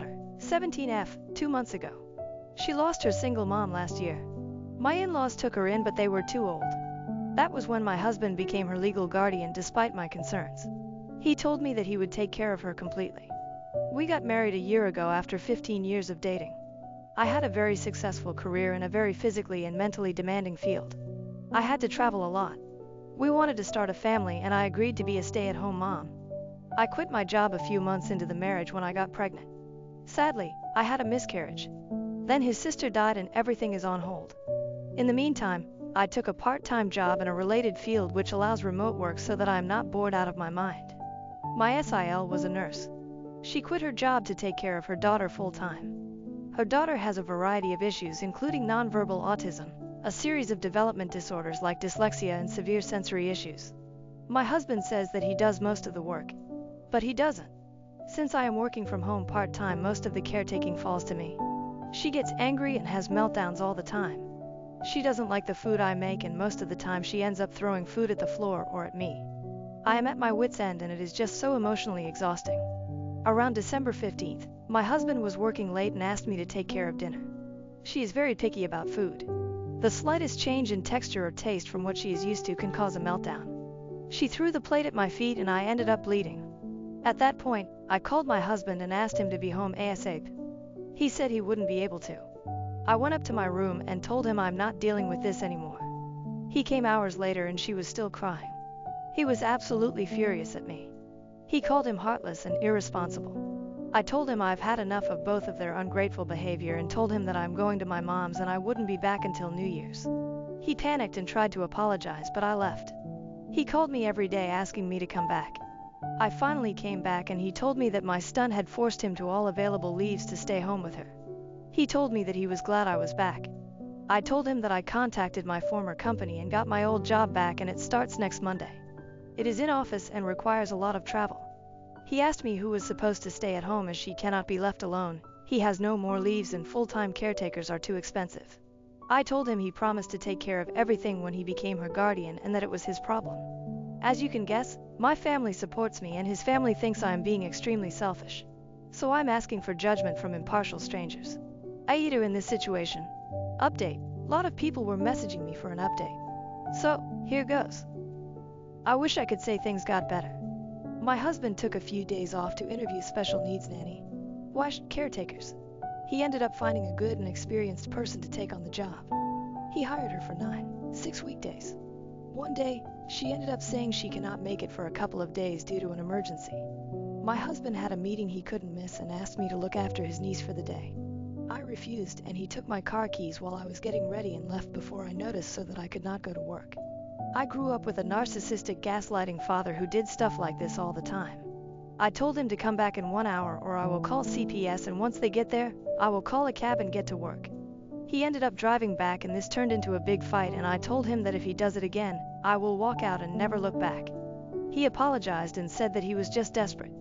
17F, 2 months ago. She lost her single mom last year. My in-laws took her in, but they were too old. That was when my husband became her legal guardian despite my concerns. He told me that he would take care of her completely. We got married a year ago after 15 years of dating. I had a very successful career in a very physically and mentally demanding field. I had to travel a lot. We wanted to start a family and I agreed to be a stay-at-home mom. I quit my job a few months into the marriage when I got pregnant. Sadly, I had a miscarriage. Then his sister died and everything is on hold. In the meantime, I took a part-time job in a related field which allows remote work so that I am not bored out of my mind. My SIL was a nurse. She quit her job to take care of her daughter full-time. Her daughter has a variety of issues including nonverbal autism, a series of development disorders like dyslexia and severe sensory issues. My husband says that he does most of the work, but he doesn't. Since I am working from home part-time, most of the caretaking falls to me. She gets angry and has meltdowns all the time. She doesn't like the food I make and most of the time she ends up throwing food at the floor or at me. I am at my wit's end and it is just so emotionally exhausting. Around December 15th, my husband was working late and asked me to take care of dinner. She is very picky about food. The slightest change in texture or taste from what she is used to can cause a meltdown. She threw the plate at my feet and I ended up bleeding. At that point, I called my husband and asked him to be home ASAP. He said he wouldn't be able to. I went up to my room and told him I'm not dealing with this anymore. He came hours later and she was still crying. He was absolutely furious at me. He called him heartless and irresponsible. I told him I've had enough of both of their ungrateful behavior and told him that I'm going to my mom's and I wouldn't be back until New Year's. He panicked and tried to apologize, but I left. He called me every day asking me to come back. I finally came back and he told me that my stunt had forced him to all available leaves to stay home with her. He told me that he was glad I was back. I told him that I contacted my former company and got my old job back and it starts next Monday. It is in office and requires a lot of travel. He asked me who was supposed to stay at home as she cannot be left alone. He has no more leaves and full-time caretakers are too expensive. I told him he promised to take care of everything when he became her guardian and that it was his problem. As you can guess, my family supports me and his family thinks I am being extremely selfish. So I'm asking for judgment from impartial strangers. AITA in this situation. Update. A lot of people were messaging me for an update. So, here goes. I wish I could say things got better. My husband took a few days off to interview special needs nanny caretakers. He ended up finding a good and experienced person to take on the job. He hired her for 6 weekdays. One day, she ended up saying she cannot make it for a couple of days due to an emergency. My husband had a meeting he couldn't miss and asked me to look after his niece for the day. I refused and he took my car keys while I was getting ready and left before I noticed so that I could not go to work. I grew up with a narcissistic gaslighting father who did stuff like this all the time. I told him to come back in 1 hour or I will call CPS and once they get there, I will call a cab and get to work. He ended up driving back and this turned into a big fight and I told him that if he does it again, I will walk out and never look back. He apologized and said that he was just desperate.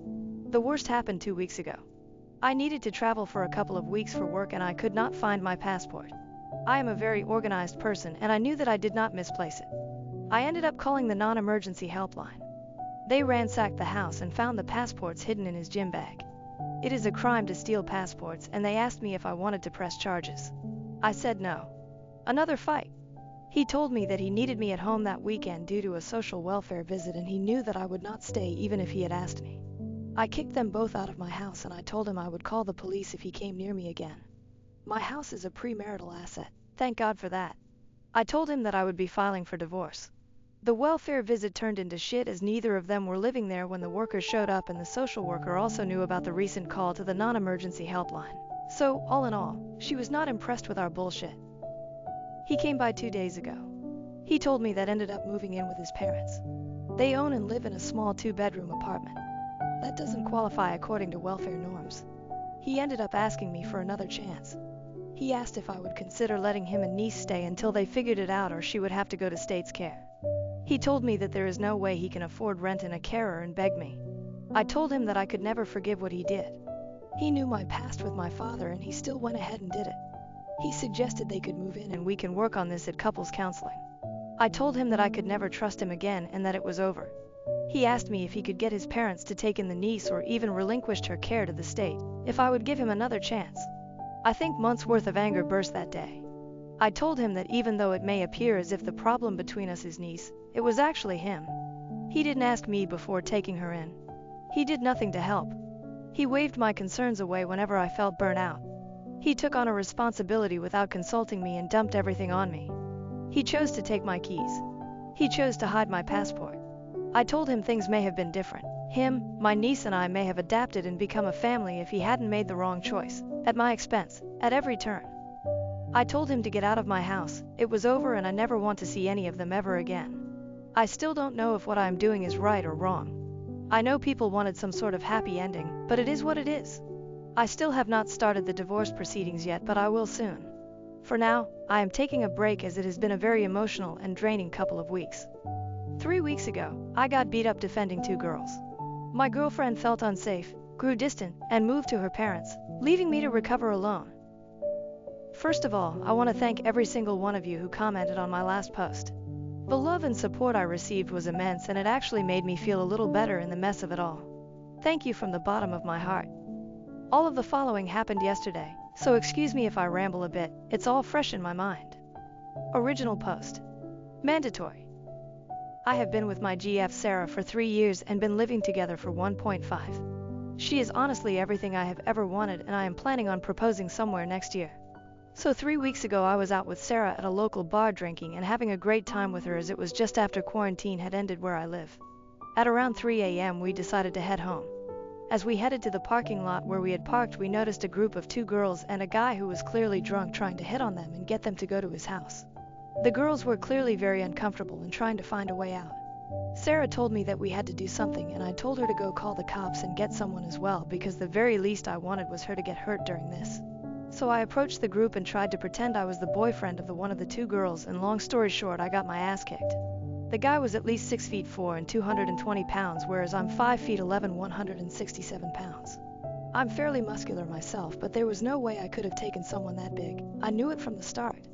The worst happened 2 weeks ago. I needed to travel for a couple of weeks for work and I could not find my passport. I am a very organized person and I knew that I did not misplace it. I ended up calling the non-emergency helpline. They ransacked the house and found the passports hidden in his gym bag. It is a crime to steal passports and they asked me if I wanted to press charges. I said no. Another fight. He told me that he needed me at home that weekend due to a social welfare visit and he knew that I would not stay even if he had asked me. I kicked them both out of my house and I told him I would call the police if he came near me again. My house is a premarital asset, thank God for that. I told him that I would be filing for divorce. The welfare visit turned into shit as neither of them were living there when the worker showed up and the social worker also knew about the recent call to the non-emergency helpline. So, all in all, she was not impressed with our bullshit. He came by 2 days ago. He told me that ended up moving in with his parents. They own and live in a small 2-bedroom apartment. That doesn't qualify according to welfare norms. He ended up asking me for another chance. He asked if I would consider letting him and niece stay until they figured it out or she would have to go to state's care. He told me that there is no way he can afford rent and a carer and begged me. I told him that I could never forgive what he did. He knew my past with my father and he still went ahead and did it. He suggested they could move in and we can work on this at couples counseling. I told him that I could never trust him again and that it was over. He asked me if he could get his parents to take in the niece or even relinquished her care to the state, if I would give him another chance. I think months' worth of anger burst that day. I told him that even though it may appear as if the problem between us is niece, it was actually him. He didn't ask me before taking her in. He did nothing to help. He waved my concerns away whenever I felt burnt out. He took on a responsibility without consulting me and dumped everything on me. He chose to take my keys. He chose to hide my passport. I told him things may have been different. Him, my niece and I may have adapted and become a family if he hadn't made the wrong choice, at my expense, at every turn. I told him to get out of my house, it was over and I never want to see any of them ever again. I still don't know if what I'm doing is right or wrong. I know people wanted some sort of happy ending, but it is what it is. I still have not started the divorce proceedings yet, but I will soon. For now, I am taking a break as it has been a very emotional and draining couple of weeks. 3 weeks ago, I got beat up defending 2 girls. My girlfriend felt unsafe, grew distant, and moved to her parents, leaving me to recover alone. First of all, I want to thank every single one of you who commented on my last post. The love and support I received was immense, and it actually made me feel a little better in the mess of it all. Thank you from the bottom of my heart. All of the following happened yesterday, so excuse me if I ramble a bit, it's all fresh in my mind. Original post. Mandatory. I have been with my GF Sarah for 3 years and been living together for 1.5. She is honestly everything I have ever wanted, and I am planning on proposing somewhere next year. So 3 weeks ago I was out with Sarah at a local bar drinking and having a great time with her, as it was just after quarantine had ended where I live. At around 3 a.m. we decided to head home. As we headed to the parking lot where we had parked, we noticed a group of 2 girls and a guy who was clearly drunk trying to hit on them and get them to go to his house. The girls were clearly very uncomfortable and trying to find a way out. Sarah told me that we had to do something, and I told her to go call the cops and get someone as well, because the very least I wanted was her to get hurt during this. So I approached the group and tried to pretend I was the boyfriend of one of the 2 girls, and long story short, I got my ass kicked. The guy was at least 6 feet 4 and 220 pounds, whereas I'm 5 feet 11, 167 pounds. I'm fairly muscular myself, but there was no way I could have taken someone that big. I knew it from the start.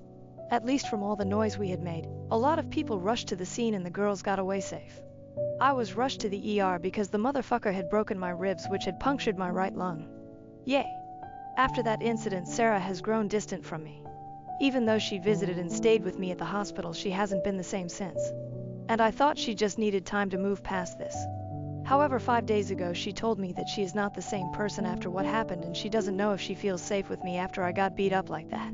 At least from all the noise we had made. A lot of people rushed to the scene and the girls got away safe. I was rushed to the ER because the motherfucker had broken my ribs, which had punctured my right lung. Yay. After that incident, Sarah has grown distant from me. Even though she visited and stayed with me at the hospital, she hasn't been the same since. And I thought she just needed time to move past this. However, 5 days ago she told me that she is not the same person after what happened, and she doesn't know if she feels safe with me after I got beat up like that.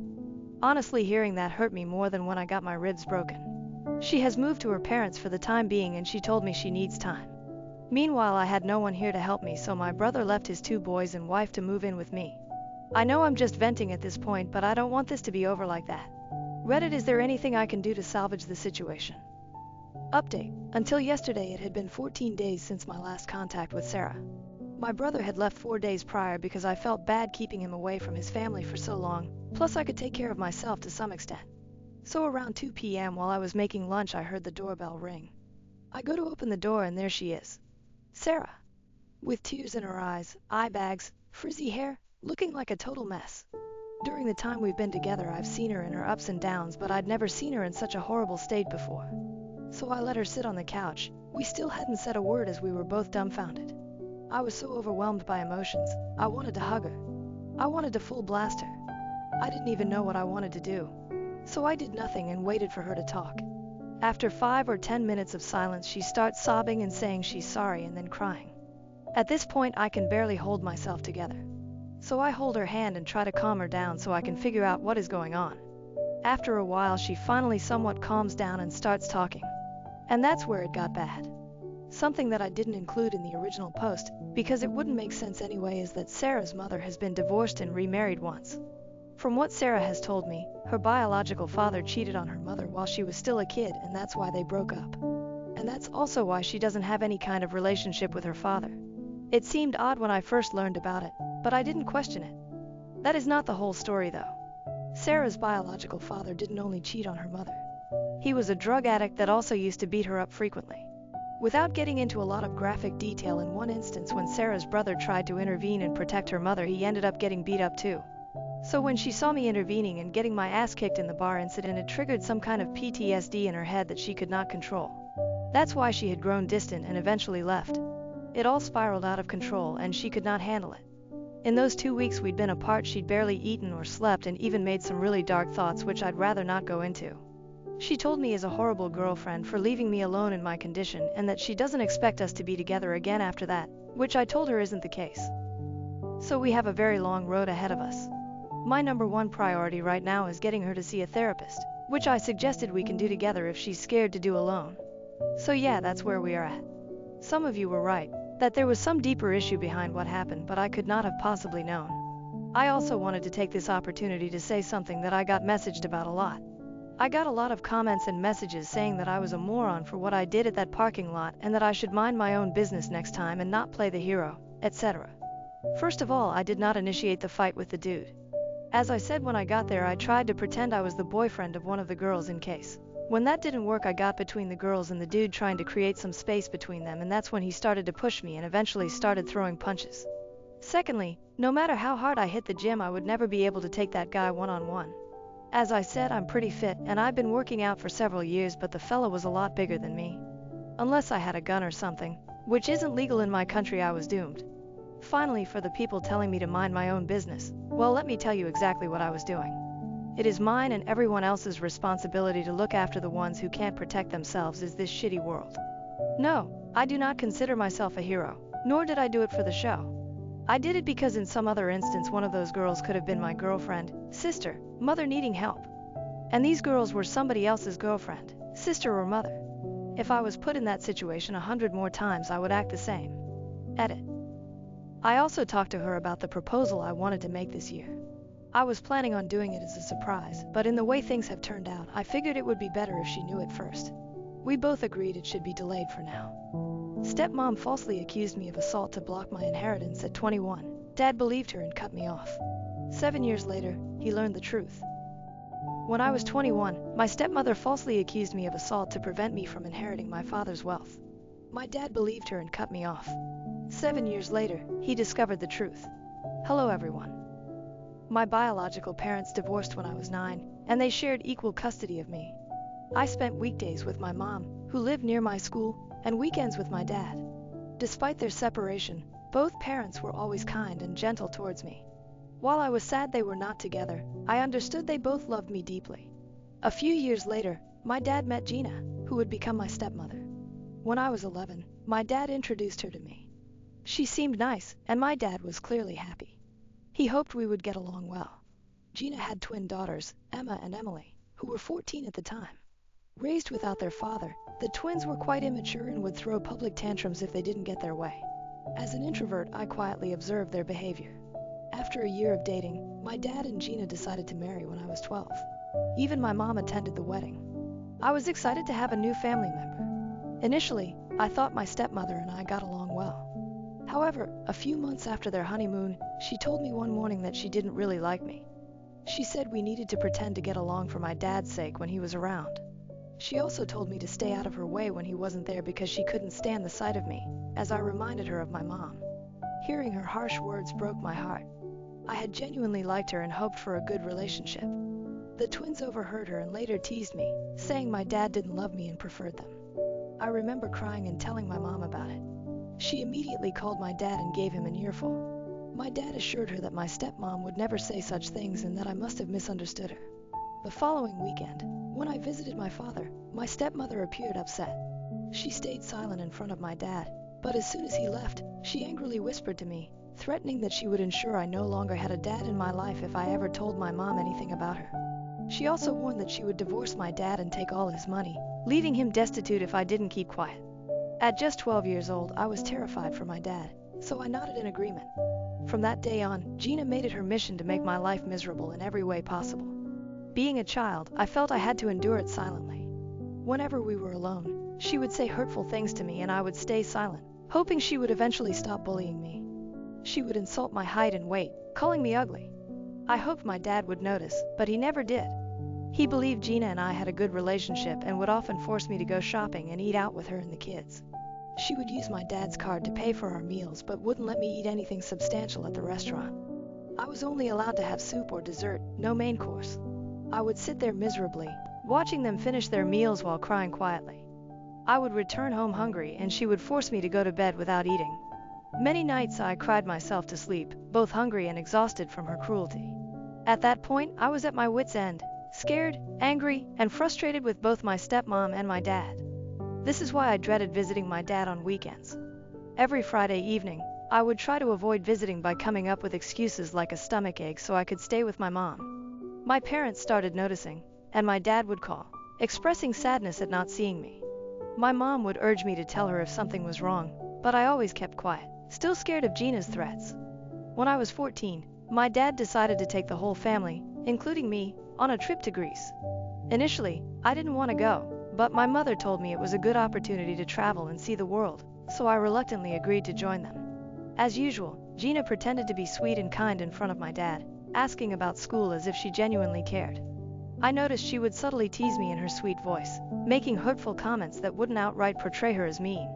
Honestly, hearing that hurt me more than when I got my ribs broken. She has moved to her parents for the time being, and she told me she needs time. Meanwhile, I had no one here to help me, so my brother left his 2 boys and wife to move in with me. I know I'm just venting at this point, but I don't want this to be over like that. Reddit, is there anything I can do to salvage the situation? Update. Until yesterday it had been 14 days since my last contact with Sarah. My brother had left 4 days prior because I felt bad keeping him away from his family for so long, plus I could take care of myself to some extent. So around 2 p.m. while I was making lunch, I heard the doorbell ring. I go to open the door and there she is. Sarah. With tears in her eyes, eye bags, frizzy hair, looking like a total mess. During the time we've been together, I've seen her in her ups and downs, but I'd never seen her in such a horrible state before. So I let her sit on the couch. We still hadn't said a word as we were both dumbfounded. I was so overwhelmed by emotions. I wanted to hug her. I wanted to full blast her. I didn't even know what I wanted to do. So I did nothing and waited for her to talk. After 5 or 10 minutes of silence, she starts sobbing and saying she's sorry and then crying. At this point, I can barely hold myself together. So I hold her hand and try to calm her down so I can figure out what is going on. After a while, she finally somewhat calms down and starts talking. And that's where it got bad. Something that I didn't include in the original post, because it wouldn't make sense anyway, is that Sarah's mother has been divorced and remarried once. From what Sarah has told me, her biological father cheated on her mother while she was still a kid, and that's why they broke up. And that's also why she doesn't have any kind of relationship with her father. It seemed odd when I first learned about it, but I didn't question it. That is not the whole story though. Sarah's biological father didn't only cheat on her mother. He was a drug addict that also used to beat her up frequently. Without getting into a lot of graphic detail, in one instance when Sarah's brother tried to intervene and protect her mother, he ended up getting beat up too. So when she saw me intervening and getting my ass kicked in the bar incident, it triggered some kind of PTSD in her head that she could not control. That's why she had grown distant and eventually left. It all spiraled out of control and she could not handle it. In those 2 weeks we'd been apart, she'd barely eaten or slept and even made some really dark thoughts which I'd rather not go into. She told me as a horrible girlfriend for leaving me alone in my condition and that she doesn't expect us to be together again after that, which I told her isn't the case. So we have a very long road ahead of us. My number one priority right now is getting her to see a therapist, which I suggested we can do together if she's scared to do alone. So yeah, that's where we are at. Some of you were right, that there was some deeper issue behind what happened, but I could not have possibly known. I also wanted to take this opportunity to say something that I got messaged about a lot. I got a lot of comments and messages saying that I was a moron for what I did at that parking lot and that I should mind my own business next time and not play the hero, etc. First of all, I did not initiate the fight with the dude. As I said when I got there, I tried to pretend I was the boyfriend of one of the girls in case. When that didn't work, I got between the girls and the dude, trying to create some space between them, and that's when he started to push me and eventually started throwing punches. Secondly, no matter how hard I hit the gym, I would never be able to take that guy one-on-one. As I said, I'm pretty fit and I've been working out for several years, but the fella was a lot bigger than me. Unless I had a gun or something, which isn't legal in my country, I was doomed. Finally, for the people telling me to mind my own business, well, let me tell you exactly what I was doing. It is mine and everyone else's responsibility to look after the ones who can't protect themselves in this shitty world. No, I do not consider myself a hero, nor did I do it for the show. I did it because in some other instance one of those girls could have been my girlfriend, sister, mother needing help. And these girls were somebody else's girlfriend, sister or mother. If I was put in that situation 100 more times, I would act the same. Edit. I also talked to her about the proposal I wanted to make this year. I was planning on doing it as a surprise, but in the way things have turned out, I figured it would be better if she knew it first. We both agreed it should be delayed for now. Stepmom falsely accused me of assault to block my inheritance at 21. Dad believed her and cut me off. 7 years later, he learned the truth. When I was 21, my stepmother falsely accused me of assault to prevent me from inheriting my father's wealth. My dad believed her and cut me off. 7 years later, he discovered the truth. Hello everyone. My biological parents divorced when I was 9, and they shared equal custody of me. I spent weekdays with my mom, who lived near my school, and weekends with my dad. Despite their separation, both parents were always kind and gentle towards me. While I was sad they were not together, I understood they both loved me deeply. A few years later, my dad met Gina, who would become my stepmother. When I was 11, my dad introduced her to me. She seemed nice, and my dad was clearly happy. He hoped we would get along well. Gina had twin daughters, Emma and Emily, who were 14 at the time. Raised without their father, the twins were quite immature and would throw public tantrums if they didn't get their way. As an introvert, I quietly observed their behavior. After a year of dating, my dad and Gina decided to marry when I was 12. Even my mom attended the wedding. I was excited to have a new family member. Initially, I thought my stepmother and I got along well. However, a few months after their honeymoon, she told me one morning that she didn't really like me. She said we needed to pretend to get along for my dad's sake when he was around. She also told me to stay out of her way when he wasn't there because she couldn't stand the sight of me, as I reminded her of my mom. Hearing her harsh words broke my heart. I had genuinely liked her and hoped for a good relationship. The twins overheard her and later teased me, saying my dad didn't love me and preferred them. I remember crying and telling my mom about it. She immediately called my dad and gave him an earful. My dad assured her that my stepmom would never say such things and that I must have misunderstood her. The following weekend, when I visited my father, my stepmother appeared upset. She stayed silent in front of my dad, but as soon as he left, she angrily whispered to me, threatening that she would ensure I no longer had a dad in my life if I ever told my mom anything about her. She also warned that she would divorce my dad and take all his money, leaving him destitute if I didn't keep quiet. At just 12 years old, I was terrified for my dad, so I nodded in agreement. From that day on, Gina made it her mission to make my life miserable in every way possible. Being a child, I felt I had to endure it silently. Whenever we were alone, she would say hurtful things to me and I would stay silent, hoping she would eventually stop bullying me. She would insult my height and weight, calling me ugly. I hoped my dad would notice, but he never did. He believed Gina and I had a good relationship and would often force me to go shopping and eat out with her and the kids. She would use my dad's card to pay for our meals but wouldn't let me eat anything substantial at the restaurant. I was only allowed to have soup or dessert, no main course. I would sit there miserably, watching them finish their meals while crying quietly. I would return home hungry and she would force me to go to bed without eating. Many nights I cried myself to sleep, both hungry and exhausted from her cruelty. At that point, I was at my wit's end, scared, angry, and frustrated with both my stepmom and my dad. This is why I dreaded visiting my dad on weekends. Every Friday evening, I would try to avoid visiting by coming up with excuses like a stomachache so I could stay with my mom. My parents started noticing, and my dad would call, expressing sadness at not seeing me. My mom would urge me to tell her if something was wrong, but I always kept quiet, still scared of Gina's threats. When I was 14, my dad decided to take the whole family, including me, on a trip to Greece. Initially, I didn't want to go, but my mother told me it was a good opportunity to travel and see the world, so I reluctantly agreed to join them. As usual, Gina pretended to be sweet and kind in front of my dad, asking about school as if she genuinely cared. I noticed she would subtly tease me in her sweet voice, making hurtful comments that wouldn't outright portray her as mean.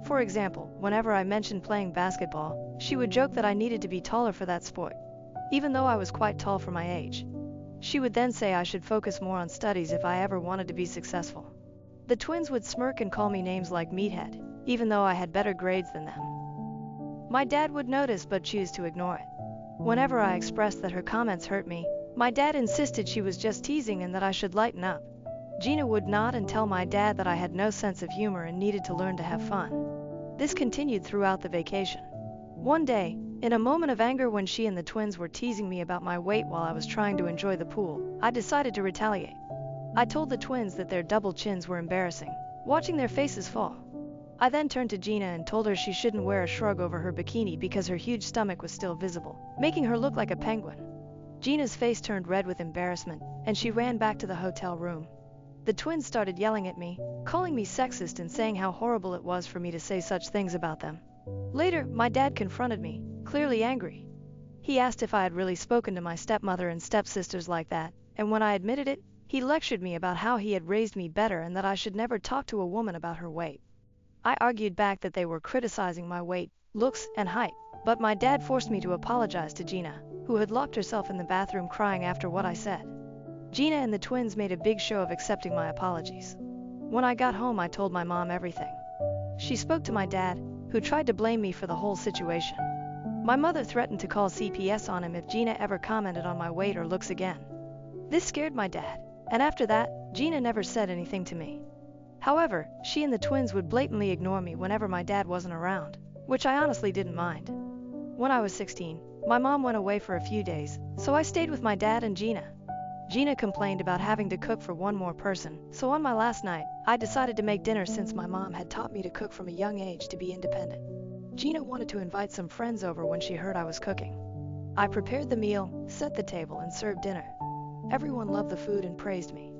For example, whenever I mentioned playing basketball, she would joke that I needed to be taller for that sport, even though I was quite tall for my age. She would then say I should focus more on studies if I ever wanted to be successful. The twins would smirk and call me names like meathead, even though I had better grades than them. My dad would notice but choose to ignore it. Whenever I expressed that her comments hurt me, my dad insisted she was just teasing and that I should lighten up. Gina would nod and tell my dad that I had no sense of humor and needed to learn to have fun. This continued throughout the vacation. One day, in a moment of anger when she and the twins were teasing me about my weight while I was trying to enjoy the pool, I decided to retaliate. I told the twins that their double chins were embarrassing, watching their faces fall. I then turned to Gina and told her she shouldn't wear a shrug over her bikini because her huge stomach was still visible, making her look like a penguin. Gina's face turned red with embarrassment, and she ran back to the hotel room. The twins started yelling at me, calling me sexist and saying how horrible it was for me to say such things about them. Later, my dad confronted me, clearly angry. He asked if I had really spoken to my stepmother and stepsisters like that, and when I admitted it, he lectured me about how he had raised me better and that I should never talk to a woman about her weight. I argued back that they were criticizing my weight, looks, and height, but my dad forced me to apologize to Gina, who had locked herself in the bathroom crying after what I said. Gina and the twins made a big show of accepting my apologies. When I got home, I told my mom everything. She spoke to my dad, who tried to blame me for the whole situation. My mother threatened to call CPS on him if Gina ever commented on my weight or looks again. This scared my dad, and after that, Gina never said anything to me. However, she and the twins would blatantly ignore me whenever my dad wasn't around, which I honestly didn't mind. When I was 16, my mom went away for a few days, so I stayed with my dad and Gina. Gina complained about having to cook for one more person, so on my last night, I decided to make dinner since my mom had taught me to cook from a young age to be independent. Gina wanted to invite some friends over when she heard I was cooking. I prepared the meal, set the table, and served dinner. Everyone loved the food and praised me.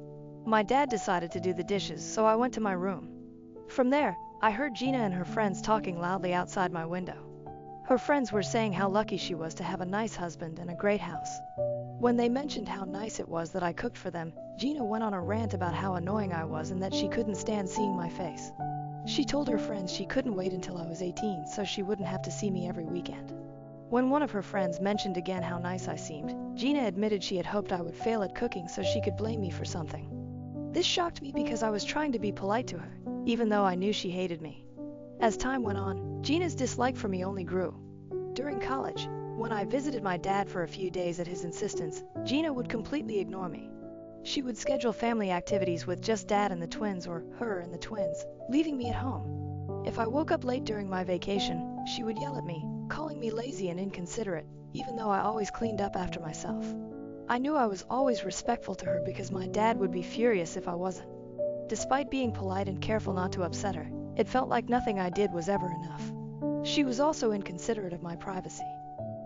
My dad decided to do the dishes, so I went to my room. From there, I heard Gina and her friends talking loudly outside my window. Her friends were saying how lucky she was to have a nice husband and a great house. When they mentioned how nice it was that I cooked for them, Gina went on a rant about how annoying I was and that she couldn't stand seeing my face. She told her friends she couldn't wait until I was 18 so she wouldn't have to see me every weekend. When one of her friends mentioned again how nice I seemed, Gina admitted she had hoped I would fail at cooking so she could blame me for something. This shocked me because I was trying to be polite to her, even though I knew she hated me. As time went on, Gina's dislike for me only grew. During college, when I visited my dad for a few days at his insistence, Gina would completely ignore me. She would schedule family activities with just dad and the twins or her and the twins, leaving me at home. If I woke up late during my vacation, she would yell at me, calling me lazy and inconsiderate, even though I always cleaned up after myself. I knew I was always respectful to her because my dad would be furious if I wasn't. Despite being polite and careful not to upset her, it felt like nothing I did was ever enough. She was also inconsiderate of my privacy.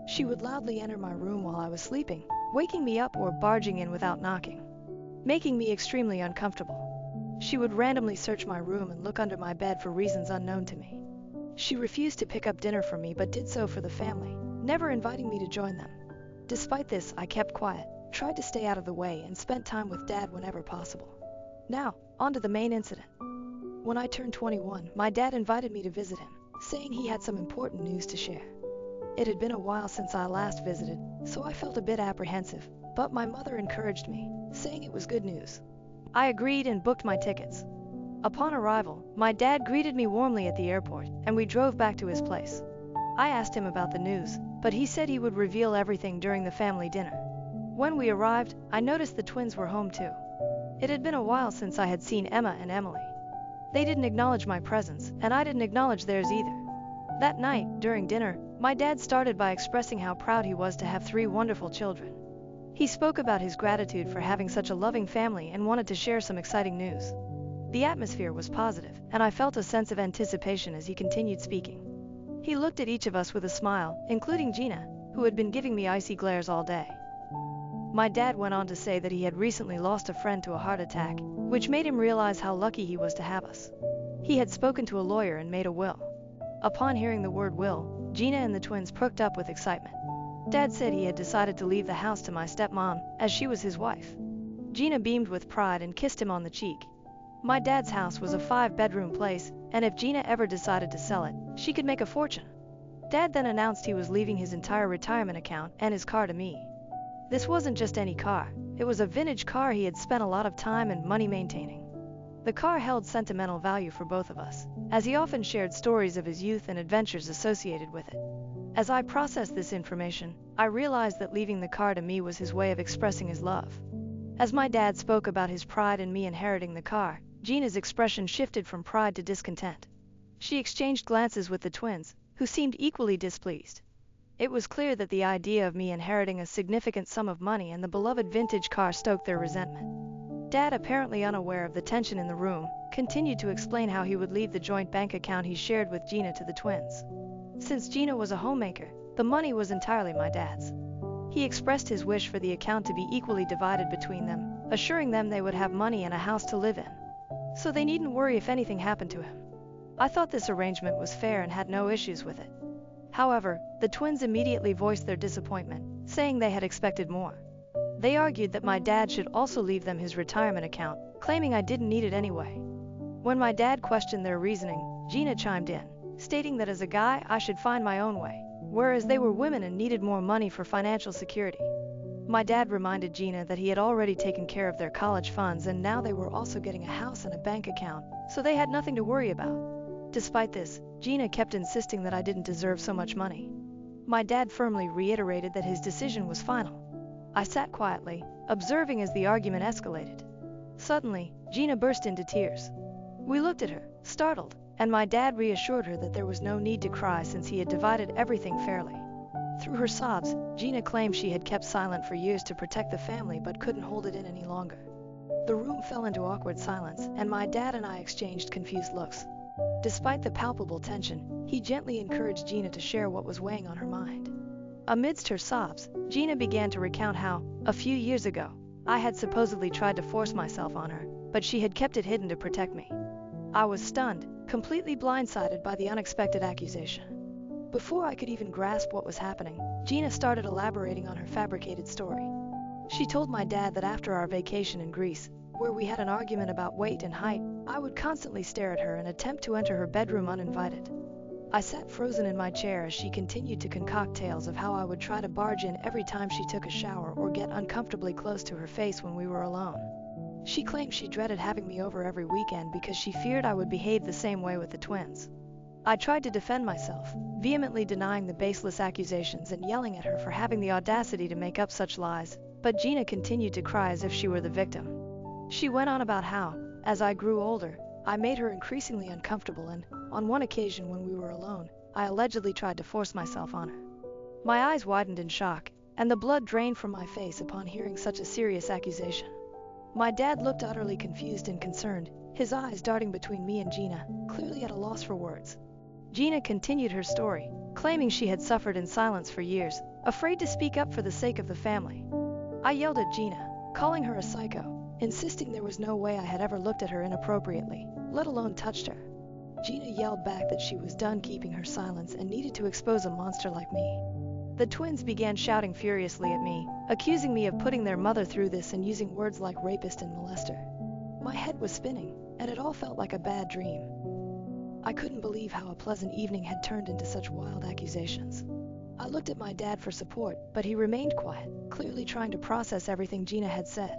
She would loudly enter my room while I was sleeping, waking me up or barging in without knocking, making me extremely uncomfortable. She would randomly search my room and look under my bed for reasons unknown to me. She refused to pick up dinner for me but did so for the family, never inviting me to join them. Despite this, I kept quiet, tried to stay out of the way, and spent time with dad whenever possible. Now, on to the main incident. When I turned 21, my dad invited me to visit him, saying he had some important news to share. It had been a while since I last visited, so I felt a bit apprehensive, but my mother encouraged me, saying it was good news. I agreed and booked my tickets. Upon arrival, my dad greeted me warmly at the airport, and we drove back to his place. I asked him about the news, but he said he would reveal everything during the family dinner. When we arrived, I noticed the twins were home too. It had been a while since I had seen Emma and Emily. They didn't acknowledge my presence, and I didn't acknowledge theirs either. That night, during dinner, my dad started by expressing how proud he was to have 3 wonderful children. He spoke about his gratitude for having such a loving family and wanted to share some exciting news. The atmosphere was positive, and I felt a sense of anticipation as he continued speaking. He looked at each of us with a smile, including Gina, who had been giving me icy glares all day. My dad went on to say that he had recently lost a friend to a heart attack, which made him realize how lucky he was to have us. He had spoken to a lawyer and made a will. Upon hearing the word will, Gina and the twins perked up with excitement. Dad said he had decided to leave the house to my stepmom, as she was his wife. Gina beamed with pride and kissed him on the cheek. My dad's house was a 5-bedroom place, and if Gina ever decided to sell it, she could make a fortune. Dad then announced he was leaving his entire retirement account and his car to me. This wasn't just any car, it was a vintage car he had spent a lot of time and money maintaining. The car held sentimental value for both of us, as he often shared stories of his youth and adventures associated with it. As I processed this information, I realized that leaving the car to me was his way of expressing his love. As my dad spoke about his pride in me inheriting the car, Gina's expression shifted from pride to discontent. She exchanged glances with the twins, who seemed equally displeased. It was clear that the idea of me inheriting a significant sum of money and the beloved vintage car stoked their resentment. Dad, apparently unaware of the tension in the room, continued to explain how he would leave the joint bank account he shared with Gina to the twins. Since Gina was a homemaker, the money was entirely my dad's. He expressed his wish for the account to be equally divided between them, assuring them they would have money and a house to live in, so they needn't worry if anything happened to him. I thought this arrangement was fair and had no issues with it. However, the twins immediately voiced their disappointment, saying they had expected more. They argued that my dad should also leave them his retirement account, claiming I didn't need it anyway. When my dad questioned their reasoning, Gina chimed in, stating that as a guy I should find my own way, whereas they were women and needed more money for financial security. My dad reminded Gina that he had already taken care of their college funds and now they were also getting a house and a bank account, so they had nothing to worry about. Despite this, Gina kept insisting that I didn't deserve so much money. My dad firmly reiterated that his decision was final. I sat quietly, observing as the argument escalated. Suddenly, Gina burst into tears. We looked at her, startled, and my dad reassured her that there was no need to cry since he had divided everything fairly. Through her sobs, Gina claimed she had kept silent for years to protect the family but couldn't hold it in any longer. The room fell into awkward silence, and my dad and I exchanged confused looks. Despite the palpable tension, he gently encouraged Gina to share what was weighing on her mind. Amidst her sobs, Gina began to recount how, a few years ago, I had supposedly tried to force myself on her, but she had kept it hidden to protect me. I was stunned, completely blindsided by the unexpected accusation. Before I could even grasp what was happening, Gina started elaborating on her fabricated story. She told my dad that after our vacation in Greece, where we had an argument about weight and height, I would constantly stare at her and attempt to enter her bedroom uninvited. I sat frozen in my chair as she continued to concoct tales of how I would try to barge in every time she took a shower or get uncomfortably close to her face when we were alone. She claimed she dreaded having me over every weekend because she feared I would behave the same way with the twins. I tried to defend myself, vehemently denying the baseless accusations and yelling at her for having the audacity to make up such lies, but Gina continued to cry as if she were the victim. She went on about how, as I grew older, I made her increasingly uncomfortable and, on one occasion when we were alone, I allegedly tried to force myself on her. My eyes widened in shock, and the blood drained from my face upon hearing such a serious accusation. My dad looked utterly confused and concerned, his eyes darting between me and Gina, clearly at a loss for words. Gina continued her story, claiming she had suffered in silence for years, afraid to speak up for the sake of the family. I yelled at Gina, calling her a psycho, insisting there was no way I had ever looked at her inappropriately, let alone touched her. Gina yelled back that she was done keeping her silence and needed to expose a monster like me. The twins began shouting furiously at me, accusing me of putting their mother through this and using words like rapist and molester. My head was spinning, and it all felt like a bad dream. I couldn't believe how a pleasant evening had turned into such wild accusations. I looked at my dad for support, but he remained quiet, clearly trying to process everything Gina had said.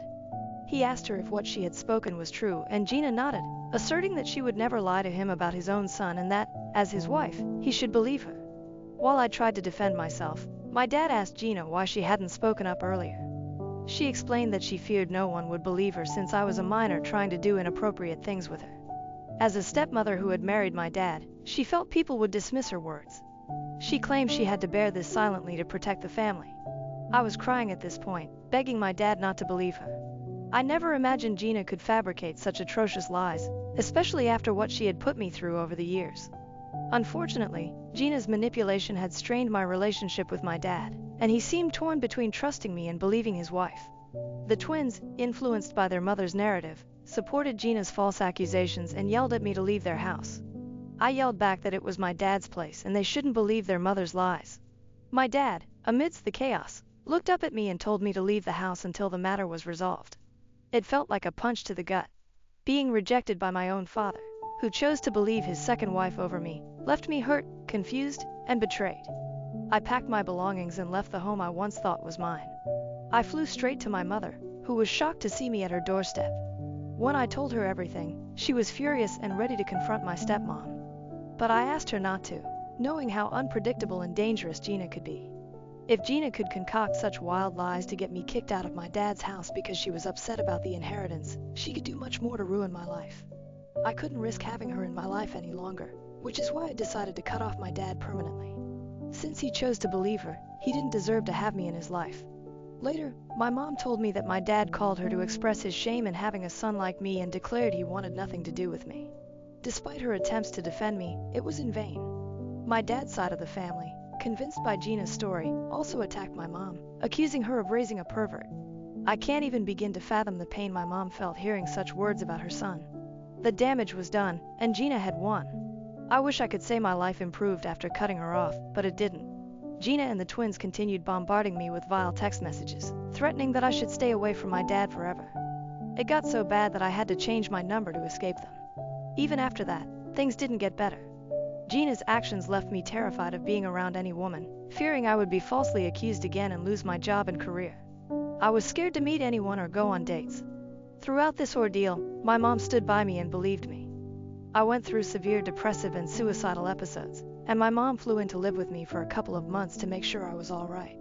He asked her if what she had spoken was true, and Gina nodded, asserting that she would never lie to him about his own son and that, as his wife, he should believe her. While I tried to defend myself, my dad asked Gina why she hadn't spoken up earlier. She explained that she feared no one would believe her since I was a minor trying to do inappropriate things with her. As a stepmother who had married my dad, she felt people would dismiss her words. She claimed she had to bear this silently to protect the family. I was crying at this point, begging my dad not to believe her. I never imagined Gina could fabricate such atrocious lies, especially after what she had put me through over the years. Unfortunately, Gina's manipulation had strained my relationship with my dad, and he seemed torn between trusting me and believing his wife. The twins, influenced by their mother's narrative, supported Gina's false accusations and yelled at me to leave their house. I yelled back that it was my dad's place and they shouldn't believe their mother's lies. My dad, amidst the chaos, looked up at me and told me to leave the house until the matter was resolved. It felt like a punch to the gut. Being rejected by my own father, who chose to believe his second wife over me, left me hurt, confused, and betrayed. I packed my belongings and left the home I once thought was mine. I flew straight to my mother, who was shocked to see me at her doorstep. When I told her everything, she was furious and ready to confront my stepmom. But I asked her not to, knowing how unpredictable and dangerous Gina could be. If Gina could concoct such wild lies to get me kicked out of my dad's house because she was upset about the inheritance, she could do much more to ruin my life. I couldn't risk having her in my life any longer, which is why I decided to cut off my dad permanently. Since he chose to believe her, he didn't deserve to have me in his life. Later, my mom told me that my dad called her to express his shame in having a son like me and declared he wanted nothing to do with me. Despite her attempts to defend me, it was in vain. My dad's side of the family, convinced by Gina's story, also attacked my mom, accusing her of raising a pervert. I can't even begin to fathom the pain my mom felt hearing such words about her son. The damage was done, and Gina had won. I wish I could say my life improved after cutting her off, but it didn't. Gina and the twins continued bombarding me with vile text messages, threatening that I should stay away from my dad forever. It got so bad that I had to change my number to escape them. Even after that, things didn't get better. Gina's actions left me terrified of being around any woman, fearing I would be falsely accused again and lose my job and career. I was scared to meet anyone or go on dates. Throughout this ordeal, my mom stood by me and believed me. I went through severe depressive and suicidal episodes, and my mom flew in to live with me for a couple of months to make sure I was all right.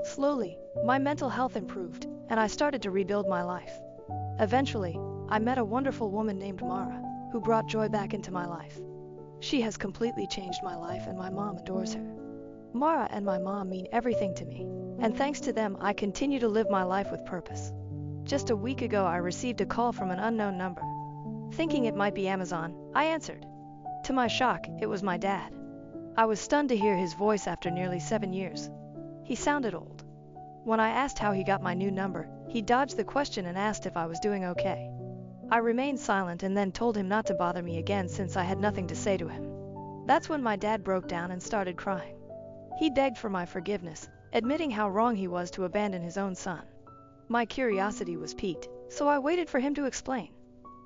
Slowly, my mental health improved, and I started to rebuild my life. Eventually, I met a wonderful woman named Mara, who brought joy back into my life. She has completely changed my life and my mom adores her. Mara and my mom mean everything to me, and thanks to them I continue to live my life with purpose. Just a week ago I received a call from an unknown number. Thinking it might be Amazon, I answered. To my shock, it was my dad. I was stunned to hear his voice after nearly 7 years. He sounded old. When I asked how he got my new number, he dodged the question and asked if I was doing okay. I remained silent and then told him not to bother me again since I had nothing to say to him. That's when my dad broke down and started crying. He begged for my forgiveness, admitting how wrong he was to abandon his own son. My curiosity was piqued, so I waited for him to explain.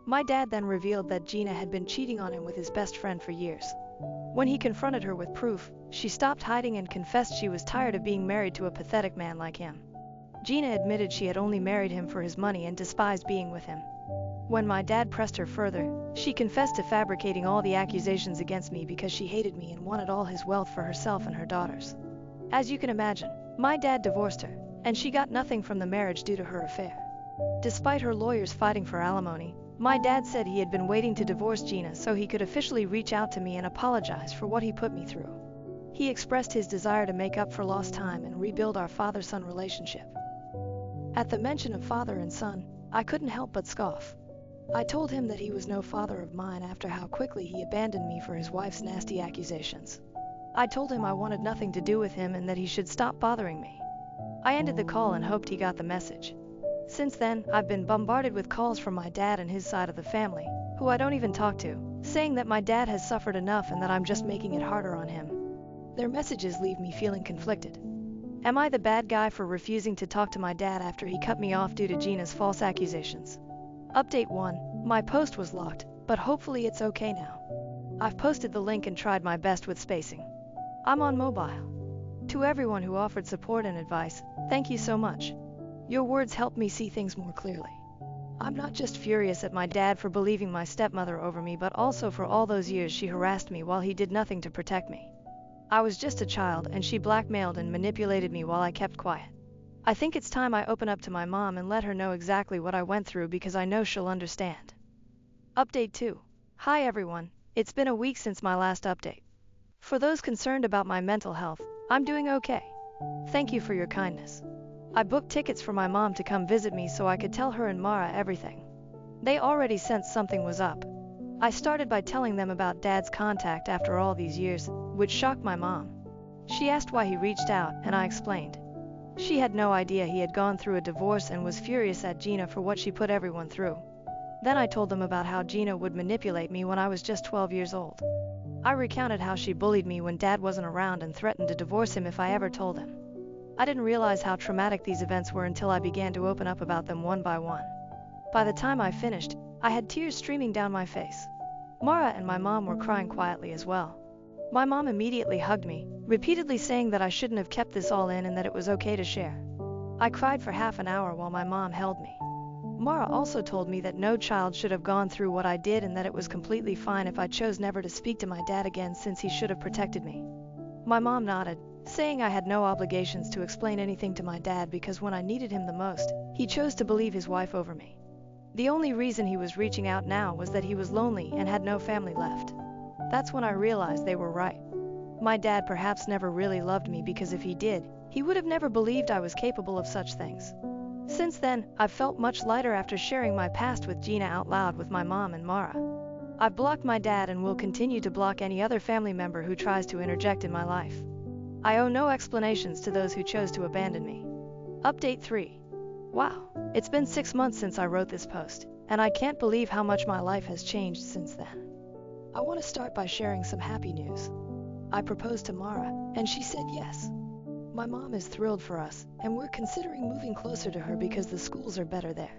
My dad then revealed that Gina had been cheating on him with his best friend for years. When he confronted her with proof, she stopped hiding and confessed she was tired of being married to a pathetic man like him. Gina admitted she had only married him for his money and despised being with him. When my dad pressed her further, she confessed to fabricating all the accusations against me because she hated me and wanted all his wealth for herself and her daughters. As you can imagine, my dad divorced her, and she got nothing from the marriage due to her affair. Despite her lawyers fighting for alimony, my dad said he had been waiting to divorce Gina so he could officially reach out to me and apologize for what he put me through. He expressed his desire to make up for lost time and rebuild our father-son relationship. At the mention of father and son, I couldn't help but scoff. I told him that he was no father of mine after how quickly he abandoned me for his wife's nasty accusations. I told him I wanted nothing to do with him and that he should stop bothering me. I ended the call and hoped he got the message. Since then, I've been bombarded with calls from my dad and his side of the family, who I don't even talk to, saying that my dad has suffered enough and that I'm just making it harder on him. Their messages leave me feeling conflicted. Am I the bad guy for refusing to talk to my dad after he cut me off due to Gina's false accusations? Update 1. My post was locked, but hopefully it's okay now. I've posted the link and tried my best with spacing. I'm on mobile. To everyone who offered support and advice, thank you so much. Your words helped me see things more clearly. I'm not just furious at my dad for believing my stepmother over me, but also for all those years she harassed me while he did nothing to protect me. I was just a child and she blackmailed and manipulated me while I kept quiet. I think it's time I open up to my mom and let her know exactly what I went through because I know she'll understand. Update 2. Hi everyone, it's been a week since my last update. For those concerned about my mental health, I'm doing okay. Thank you for your kindness. I booked tickets for my mom to come visit me so I could tell her and Mara everything. They already sensed something was up. I started by telling them about Dad's contact after all these years, which shocked my mom. She asked why he reached out, and I explained. She had no idea he had gone through a divorce and was furious at Gina for what she put everyone through. Then I told them about how Gina would manipulate me when I was just 12 years old. I recounted how she bullied me when Dad wasn't around and threatened to divorce him if I ever told him. I didn't realize how traumatic these events were until I began to open up about them one by one. By the time I finished, I had tears streaming down my face. Mara and my mom were crying quietly as well. My mom immediately hugged me, repeatedly saying that I shouldn't have kept this all in and that it was okay to share. I cried for half an hour while my mom held me. Mara also told me that no child should have gone through what I did and that it was completely fine if I chose never to speak to my dad again since he should have protected me. My mom nodded, saying I had no obligations to explain anything to my dad because when I needed him the most, he chose to believe his wife over me. The only reason he was reaching out now was that he was lonely and had no family left. That's when I realized they were right. My dad perhaps never really loved me because if he did, he would have never believed I was capable of such things. Since then, I've felt much lighter after sharing my past with Gina out loud with my mom and Mara. I've blocked my dad and will continue to block any other family member who tries to interject in my life. I owe no explanations to those who chose to abandon me. Update 3. Wow, it's been 6 months since I wrote this post, and I can't believe how much my life has changed since then. I want to start by sharing some happy news. I proposed to Mara, and she said yes. My mom is thrilled for us, and we're considering moving closer to her because the schools are better there.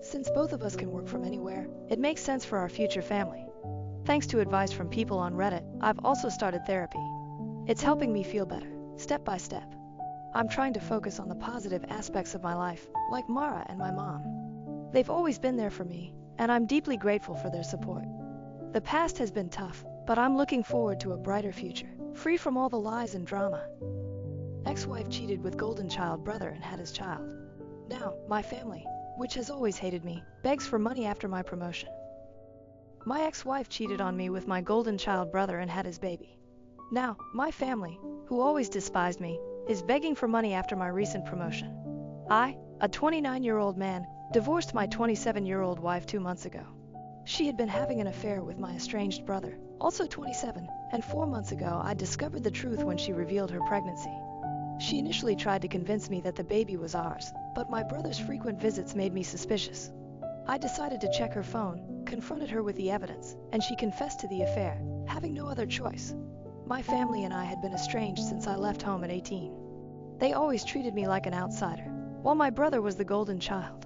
Since both of us can work from anywhere, it makes sense for our future family. Thanks to advice from people on Reddit, I've also started therapy. It's helping me feel better, step by step. I'm trying to focus on the positive aspects of my life, like Mara and my mom. They've always been there for me, and I'm deeply grateful for their support. The past has been tough, but I'm looking forward to a brighter future, free from all the lies and drama. Ex-wife cheated with golden child brother and had his child. Now, my family, which has always hated me, begs for money after my promotion. My ex-wife cheated on me with my golden child brother and had his baby. Now, my family, who always despised me, is begging for money after my recent promotion. I, a 29-year-old man, divorced my 27-year-old wife 2 months ago. She had been having an affair with my estranged brother, also 27, and 4 months ago I discovered the truth when she revealed her pregnancy. She initially tried to convince me that the baby was ours, but my brother's frequent visits made me suspicious. I decided to check her phone, confronted her with the evidence, and she confessed to the affair, having no other choice. My family and I had been estranged since I left home at 18. They always treated me like an outsider, while my brother was the golden child.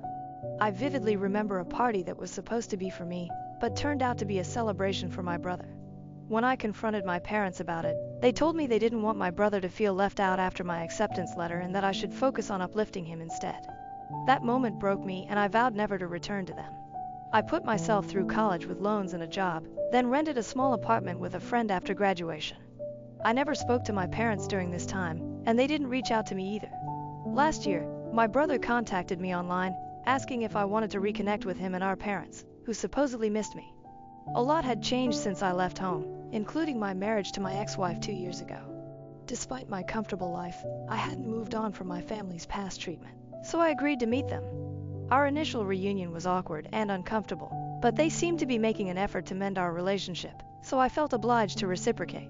I vividly remember a party that was supposed to be for me, but turned out to be a celebration for my brother. When I confronted my parents about it, they told me they didn't want my brother to feel left out after my acceptance letter and that I should focus on uplifting him instead. That moment broke me and I vowed never to return to them. I put myself through college with loans and a job, then rented a small apartment with a friend after graduation. I never spoke to my parents during this time, and they didn't reach out to me either. Last year, my brother contacted me online, asking if I wanted to reconnect with him and our parents, who supposedly missed me. A lot had changed since I left home, including my marriage to my ex-wife 2 years ago. Despite my comfortable life, I hadn't moved on from my family's past treatment, so I agreed to meet them. Our initial reunion was awkward and uncomfortable, but they seemed to be making an effort to mend our relationship, so I felt obliged to reciprocate.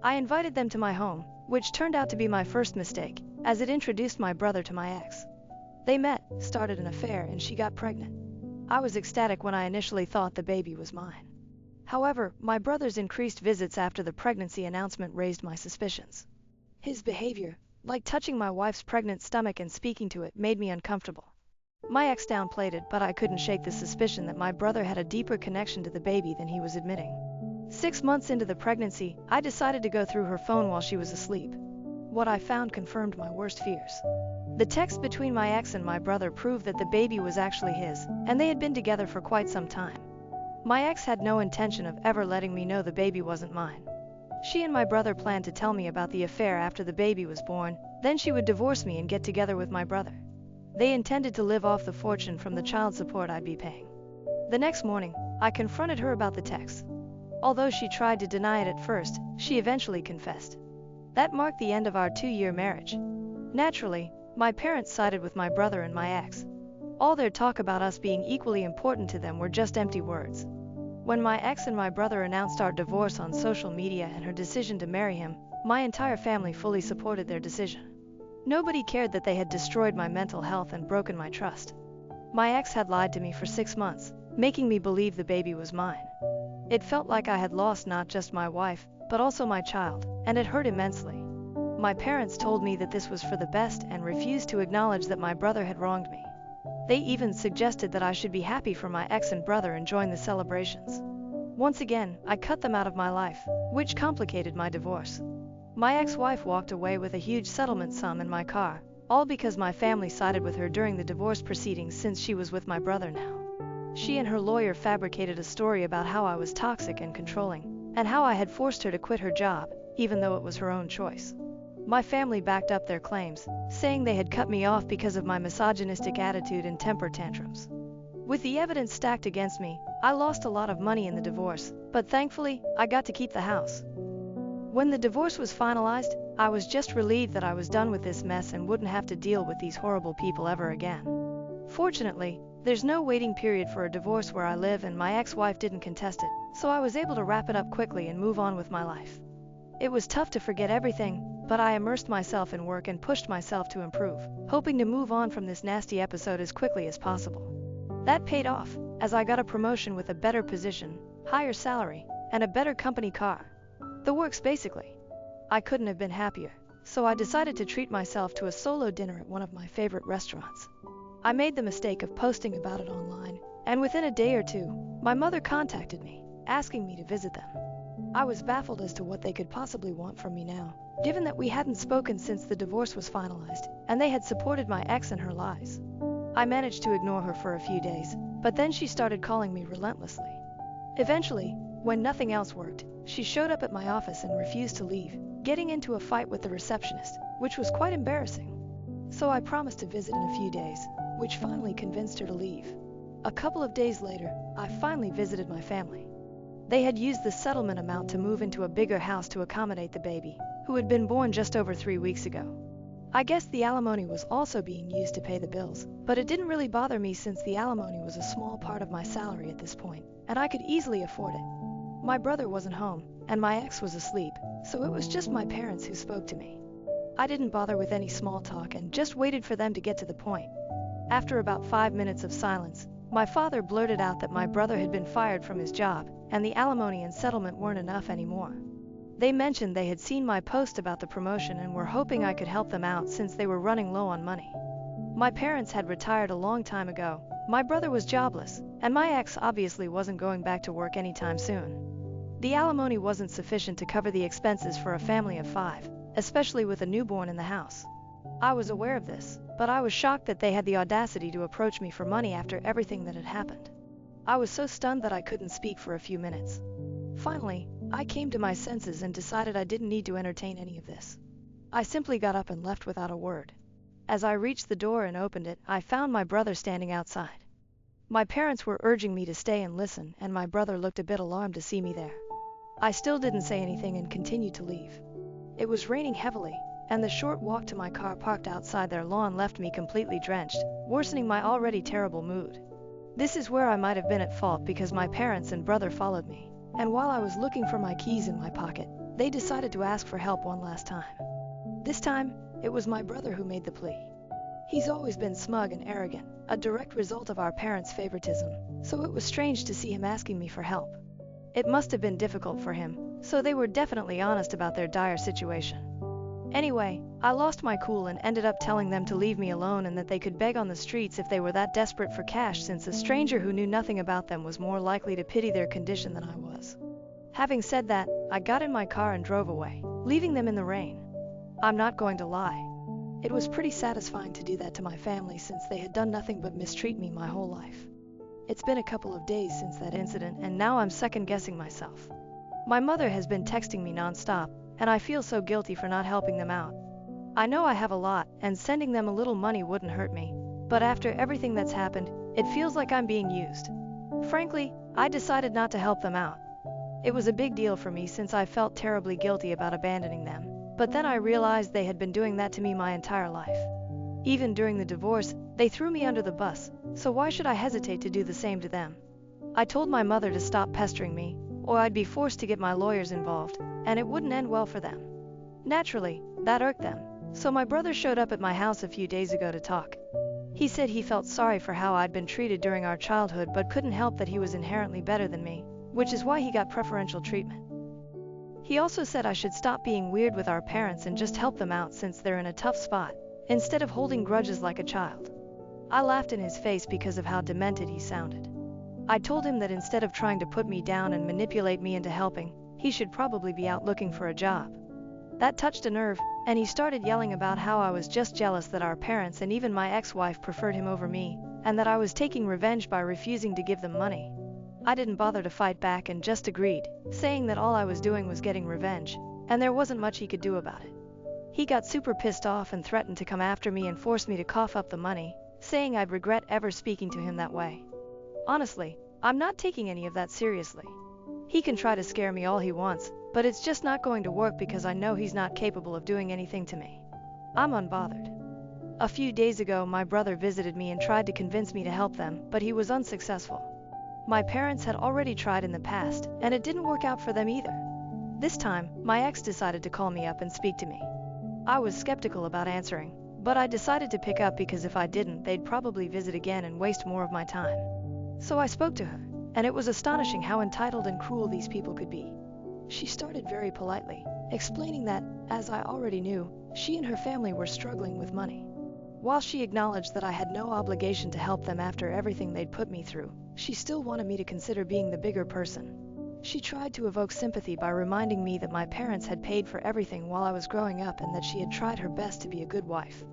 I invited them to my home, which turned out to be my first mistake, as it introduced my brother to my ex. They met, started an affair, and she got pregnant. I was ecstatic when I initially thought the baby was mine. However, my brother's increased visits after the pregnancy announcement raised my suspicions. His behavior, like touching my wife's pregnant stomach and speaking to it, made me uncomfortable. My ex downplayed it, but I couldn't shake the suspicion that my brother had a deeper connection to the baby than he was admitting. 6 months into the pregnancy, I decided to go through her phone while she was asleep. What I found confirmed my worst fears. The text between my ex and my brother proved that the baby was actually his, and they had been together for quite some time. My ex had no intention of ever letting me know the baby wasn't mine. She and my brother planned to tell me about the affair after the baby was born, then she would divorce me and get together with my brother. They intended to live off the fortune from the child support I'd be paying. The next morning, I confronted her about the text. Although she tried to deny it at first, she eventually confessed. That marked the end of our 2-year marriage. Naturally, my parents sided with my brother and my ex. All their talk about us being equally important to them were just empty words. When my ex and my brother announced our divorce on social media and her decision to marry him, my entire family fully supported their decision. Nobody cared that they had destroyed my mental health and broken my trust. My ex had lied to me for 6 months, making me believe the baby was mine. It felt like I had lost not just my wife, but also my child, and it hurt immensely. My parents told me that this was for the best and refused to acknowledge that my brother had wronged me. They even suggested that I should be happy for my ex and brother and join the celebrations. Once again, I cut them out of my life, which complicated my divorce. My ex-wife walked away with a huge settlement sum in my car, all because my family sided with her during the divorce proceedings since she was with my brother now. She and her lawyer fabricated a story about how I was toxic and controlling, and how I had forced her to quit her job, even though it was her own choice. My family backed up their claims, saying they had cut me off because of my misogynistic attitude and temper tantrums. With the evidence stacked against me, I lost a lot of money in the divorce, but thankfully, I got to keep the house. When the divorce was finalized, I was just relieved that I was done with this mess and wouldn't have to deal with these horrible people ever again. Fortunately, there's no waiting period for a divorce where I live and my ex-wife didn't contest it, so I was able to wrap it up quickly and move on with my life. It was tough to forget everything, but I immersed myself in work and pushed myself to improve, hoping to move on from this nasty episode as quickly as possible. That paid off, as I got a promotion with a better position, higher salary, and a better company car. The works basically. I couldn't have been happier, so I decided to treat myself to a solo dinner at one of my favorite restaurants. I made the mistake of posting about it online, and within a day or two, my mother contacted me, asking me to visit them. I was baffled as to what they could possibly want from me now, given that we hadn't spoken since the divorce was finalized, and they had supported my ex and her lies. I managed to ignore her for a few days, but then she started calling me relentlessly. Eventually, when nothing else worked, she showed up at my office and refused to leave, getting into a fight with the receptionist, which was quite embarrassing. So I promised to visit in a few days, which finally convinced her to leave. A couple of days later, I finally visited my family. They had used the settlement amount to move into a bigger house to accommodate the baby, who had been born just over 3 weeks ago. I guess the alimony was also being used to pay the bills, but it didn't really bother me since the alimony was a small part of my salary at this point, and I could easily afford it. My brother wasn't home, and my ex was asleep, so it was just my parents who spoke to me. I didn't bother with any small talk and just waited for them to get to the point. After about 5 minutes of silence, my father blurted out that my brother had been fired from his job, and the alimony and settlement weren't enough anymore. They mentioned they had seen my post about the promotion and were hoping I could help them out since they were running low on money. My parents had retired a long time ago, my brother was jobless, and my ex obviously wasn't going back to work anytime soon. The alimony wasn't sufficient to cover the expenses for a family of 5, especially with a newborn in the house. I was aware of this, but I was shocked that they had the audacity to approach me for money after everything that had happened. I was so stunned that I couldn't speak for a few minutes. Finally, I came to my senses and decided I didn't need to entertain any of this. I simply got up and left without a word. As I reached the door and opened it, I found my brother standing outside. My parents were urging me to stay and listen, and my brother looked a bit alarmed to see me there. I still didn't say anything and continued to leave. It was raining heavily, and the short walk to my car parked outside their lawn left me completely drenched, worsening my already terrible mood. This is where I might have been at fault because my parents and brother followed me, and while I was looking for my keys in my pocket, they decided to ask for help one last time. This time, it was my brother who made the plea. He's always been smug and arrogant, a direct result of our parents' favoritism, so it was strange to see him asking me for help. It must have been difficult for him, so they were definitely honest about their dire situation. Anyway, I lost my cool and ended up telling them to leave me alone and that they could beg on the streets if they were that desperate for cash, since a stranger who knew nothing about them was more likely to pity their condition than I was. Having said that, I got in my car and drove away, leaving them in the rain. I'm not going to lie. It was pretty satisfying to do that to my family since they had done nothing but mistreat me my whole life. It's been a couple of days since that incident and now I'm second-guessing myself. My mother has been texting me nonstop, and I feel so guilty for not helping them out. I know I have a lot, and sending them a little money wouldn't hurt me, but after everything that's happened, it feels like I'm being used. Frankly, I decided not to help them out. It was a big deal for me since I felt terribly guilty about abandoning them, but then I realized they had been doing that to me my entire life. Even during the divorce, they threw me under the bus, so why should I hesitate to do the same to them? I told my mother to stop pestering me, or I'd be forced to get my lawyers involved, and it wouldn't end well for them. Naturally, that irked them, so my brother showed up at my house a few days ago to talk. He said he felt sorry for how I'd been treated during our childhood but couldn't help that he was inherently better than me, which is why he got preferential treatment. He also said I should stop being weird with our parents and just help them out since they're in a tough spot, instead of holding grudges like a child. I laughed in his face because of how demented he sounded. I told him that instead of trying to put me down and manipulate me into helping, he should probably be out looking for a job. That touched a nerve, and he started yelling about how I was just jealous that our parents and even my ex-wife preferred him over me, and that I was taking revenge by refusing to give them money. I didn't bother to fight back and just agreed, saying that all I was doing was getting revenge, and there wasn't much he could do about it. He got super pissed off and threatened to come after me and force me to cough up the money, saying I'd regret ever speaking to him that way. Honestly, I'm not taking any of that seriously. He can try to scare me all he wants, but it's just not going to work because I know he's not capable of doing anything to me. I'm unbothered. A few days ago, my brother visited me and tried to convince me to help them, but he was unsuccessful. My parents had already tried in the past, and it didn't work out for them either. This time, my ex decided to call me up and speak to me. I was skeptical about answering, but I decided to pick up because if I didn't, they'd probably visit again and waste more of my time. So I spoke to her, and it was astonishing how entitled and cruel these people could be. She started very politely, explaining that, as I already knew, she and her family were struggling with money. While she acknowledged that I had no obligation to help them after everything they'd put me through, she still wanted me to consider being the bigger person. She tried to evoke sympathy by reminding me that my parents had paid for everything while I was growing up and that she had tried her best to be a good wife.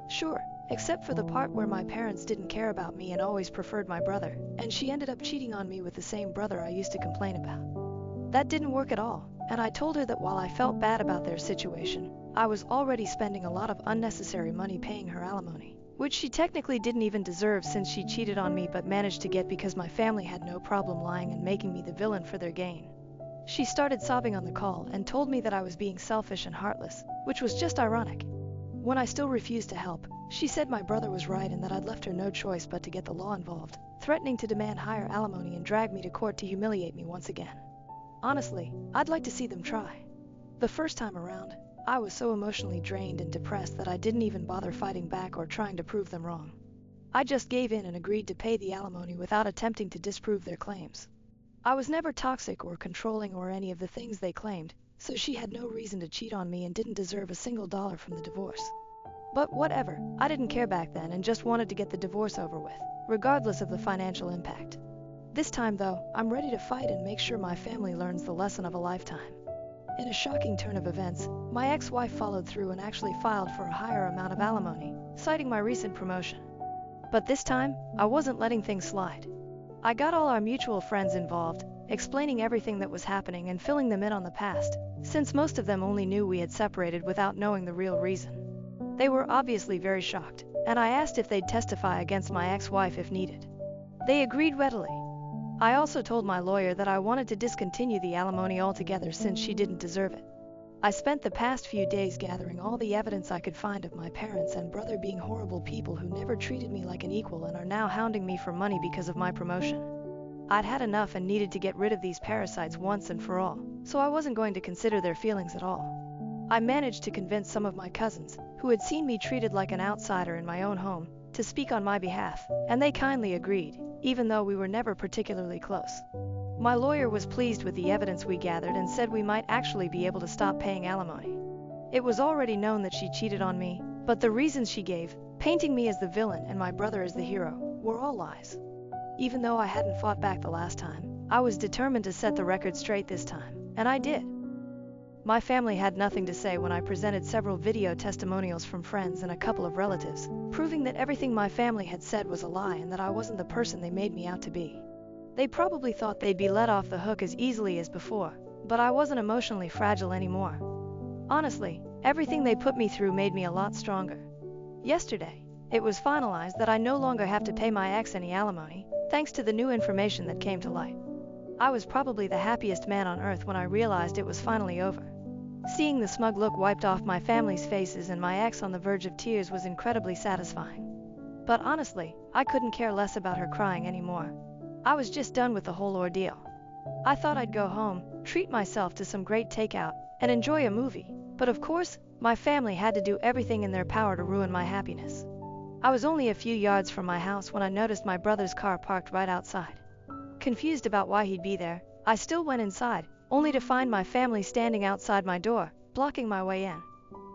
Sure, except for the part where my parents didn't care about me and always preferred my brother, and she ended up cheating on me with the same brother I used to complain about. That didn't work at all, and I told her that while I felt bad about their situation, I was already spending a lot of unnecessary money paying her alimony, which she technically didn't even deserve since she cheated on me but managed to get because my family had no problem lying and making me the villain for their gain. She started sobbing on the call and told me that I was being selfish and heartless, which was just ironic. When I still refused to help, she said my brother was right and that I'd left her no choice but to get the law involved, threatening to demand higher alimony and drag me to court to humiliate me once again. Honestly, I'd like to see them try. The first time around, I was so emotionally drained and depressed that I didn't even bother fighting back or trying to prove them wrong. I just gave in and agreed to pay the alimony without attempting to disprove their claims. I was never toxic or controlling or any of the things they claimed, so she had no reason to cheat on me and didn't deserve a single dollar from the divorce. But whatever, I didn't care back then and just wanted to get the divorce over with, regardless of the financial impact. This time though, I'm ready to fight and make sure my family learns the lesson of a lifetime. In a shocking turn of events, my ex-wife followed through and actually filed for a higher amount of alimony, citing my recent promotion. But this time, I wasn't letting things slide. I got all our mutual friends involved, explaining everything that was happening and filling them in on the past, since most of them only knew we had separated without knowing the real reason. They were obviously very shocked, and I asked if they'd testify against my ex-wife if needed. They agreed readily. I also told my lawyer that I wanted to discontinue the alimony altogether since she didn't deserve it. I spent the past few days gathering all the evidence I could find of my parents and brother being horrible people who never treated me like an equal and are now hounding me for money because of my promotion. I'd had enough and needed to get rid of these parasites once and for all, so I wasn't going to consider their feelings at all. I managed to convince some of my cousins, who had seen me treated like an outsider in my own home, to speak on my behalf, and they kindly agreed, even though we were never particularly close. My lawyer was pleased with the evidence we gathered and said we might actually be able to stop paying alimony. It was already known that she cheated on me, but the reasons she gave, painting me as the villain and my brother as the hero, were all lies. Even though I hadn't fought back the last time, I was determined to set the record straight this time, and I did. My family had nothing to say when I presented several video testimonials from friends and a couple of relatives, proving that everything my family had said was a lie and that I wasn't the person they made me out to be. They probably thought they'd be let off the hook as easily as before, but I wasn't emotionally fragile anymore. Honestly, everything they put me through made me a lot stronger. Yesterday, it was finalized that I no longer have to pay my ex any alimony, thanks to the new information that came to light. I was probably the happiest man on earth when I realized it was finally over. Seeing the smug look wiped off my family's faces and my ex on the verge of tears was incredibly satisfying. But honestly, I couldn't care less about her crying anymore. I was just done with the whole ordeal. I thought I'd go home, treat myself to some great takeout, and enjoy a movie, but of course, my family had to do everything in their power to ruin my happiness. I was only a few yards from my house when I noticed my brother's car parked right outside. Confused about why he'd be there, I still went inside, only to find my family standing outside my door, blocking my way in.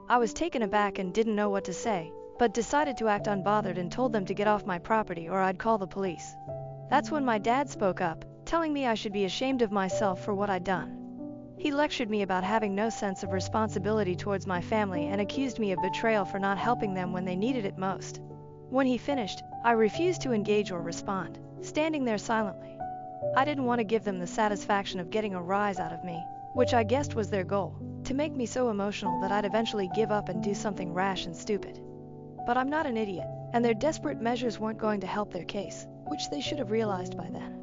I was taken aback and didn't know what to say, but decided to act unbothered and told them to get off my property or I'd call the police. That's when my dad spoke up, telling me I should be ashamed of myself for what I'd done. He lectured me about having no sense of responsibility towards my family and accused me of betrayal for not helping them when they needed it most. When he finished, I refused to engage or respond, standing there silently. I didn't want to give them the satisfaction of getting a rise out of me, which I guessed was their goal, to make me so emotional that I'd eventually give up and do something rash and stupid. But I'm not an idiot, and their desperate measures weren't going to help their case, which they should have realized by then.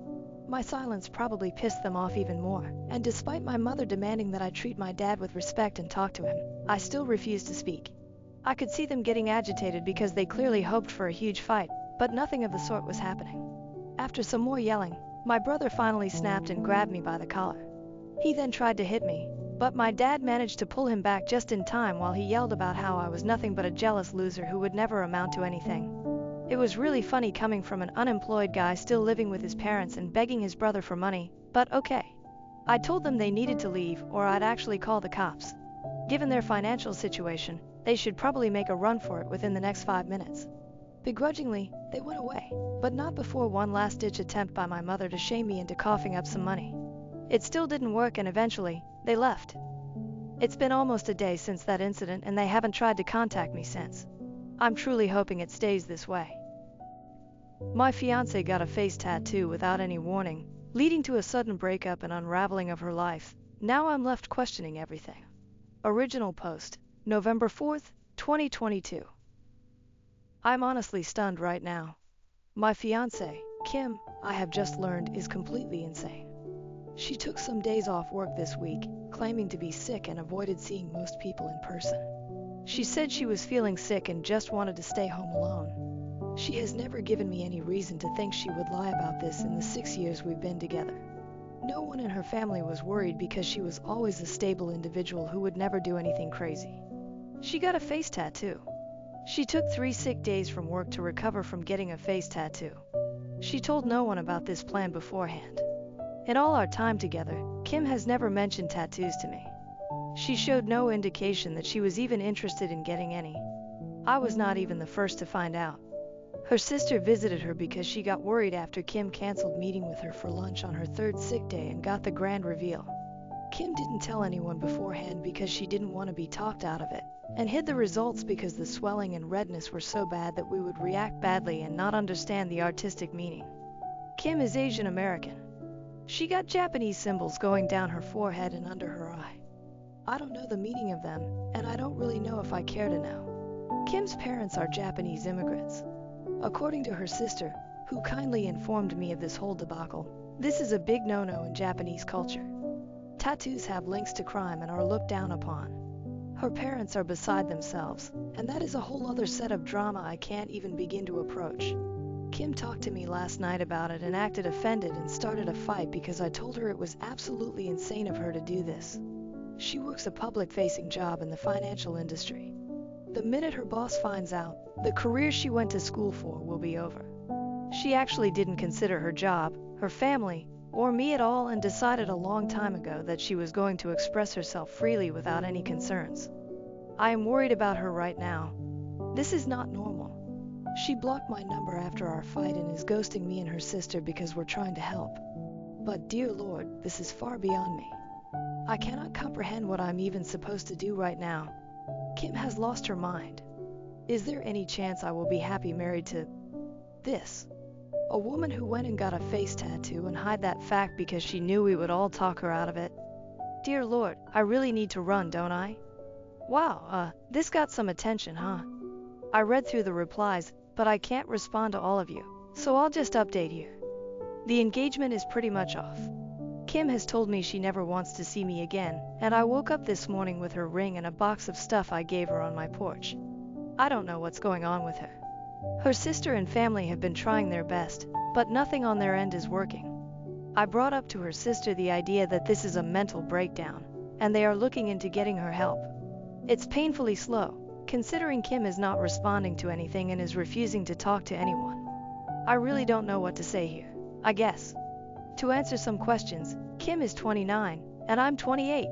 My silence probably pissed them off even more, and despite my mother demanding that I treat my dad with respect and talk to him, I still refused to speak. I could see them getting agitated because they clearly hoped for a huge fight, but nothing of the sort was happening. After some more yelling, my brother finally snapped and grabbed me by the collar. He then tried to hit me, but my dad managed to pull him back just in time while he yelled about how I was nothing but a jealous loser who would never amount to anything. It was really funny coming from an unemployed guy still living with his parents and begging his brother for money, but okay. I told them they needed to leave or I'd actually call the cops. Given their financial situation, they should probably make a run for it within the next 5 minutes. Begrudgingly, they went away, but not before one last-ditch attempt by my mother to shame me into coughing up some money. It still didn't work and eventually, they left. It's been almost a day since that incident and they haven't tried to contact me since. I'm truly hoping it stays this way. My fiancée got a face tattoo without any warning, leading to a sudden breakup and unraveling of her life. Now I'm left questioning everything. Original post, November 4th, 2022. I'm honestly stunned right now. My fiancée, Kim, I have just learned is completely insane. She took some days off work this week, claiming to be sick and avoided seeing most people in person. She said she was feeling sick and just wanted to stay home alone. She has never given me any reason to think she would lie about this in the 6 years we've been together. No one in her family was worried because she was always a stable individual who would never do anything crazy. She got a face tattoo. She took 3 sick days from work to recover from getting a face tattoo. She told no one about this plan beforehand. In all our time together, Kim has never mentioned tattoos to me. She showed no indication that she was even interested in getting any. I was not even the first to find out. Her sister visited her because she got worried after Kim canceled meeting with her for lunch on her 3rd sick day and got the grand reveal. Kim didn't tell anyone beforehand because she didn't want to be talked out of it, and hid the results because the swelling and redness were so bad that we would react badly and not understand the artistic meaning. Kim is Asian American. She got Japanese symbols going down her forehead and under her eye. I don't know the meaning of them, and I don't really know if I care to know. Kim's parents are Japanese immigrants. According to her sister, who kindly informed me of this whole debacle, this is a big no-no in Japanese culture. Tattoos have links to crime and are looked down upon. Her parents are beside themselves, and that is a whole other set of drama I can't even begin to approach. Kim talked to me last night about it and acted offended and started a fight because I told her it was absolutely insane of her to do this. She works a public-facing job in the financial industry. The minute her boss finds out, the career she went to school for will be over. She actually didn't consider her job, her family, or me at all and decided a long time ago that she was going to express herself freely without any concerns. I am worried about her right now. This is not normal. She blocked my number after our fight and is ghosting me and her sister because we're trying to help. But dear Lord, this is far beyond me. I cannot comprehend what I'm even supposed to do right now. Kim has lost her mind. Is there any chance I will be happy married to this? A woman who went and got a face tattoo and hid that fact because she knew we would all talk her out of it. Dear Lord, I really need to run, don't I? Wow, this got some attention, huh? I read through the replies, but I can't respond to all of you, so I'll just update you. The engagement is pretty much off. Kim has told me she never wants to see me again, and I woke up this morning with her ring and a box of stuff I gave her on my porch. I don't know what's going on with her. Her sister and family have been trying their best, but nothing on their end is working. I brought up to her sister the idea that this is a mental breakdown, and they are looking into getting her help. It's painfully slow, considering Kim is not responding to anything and is refusing to talk to anyone. I really don't know what to say here, I guess. To answer some questions, Kim is 29, and I'm 28.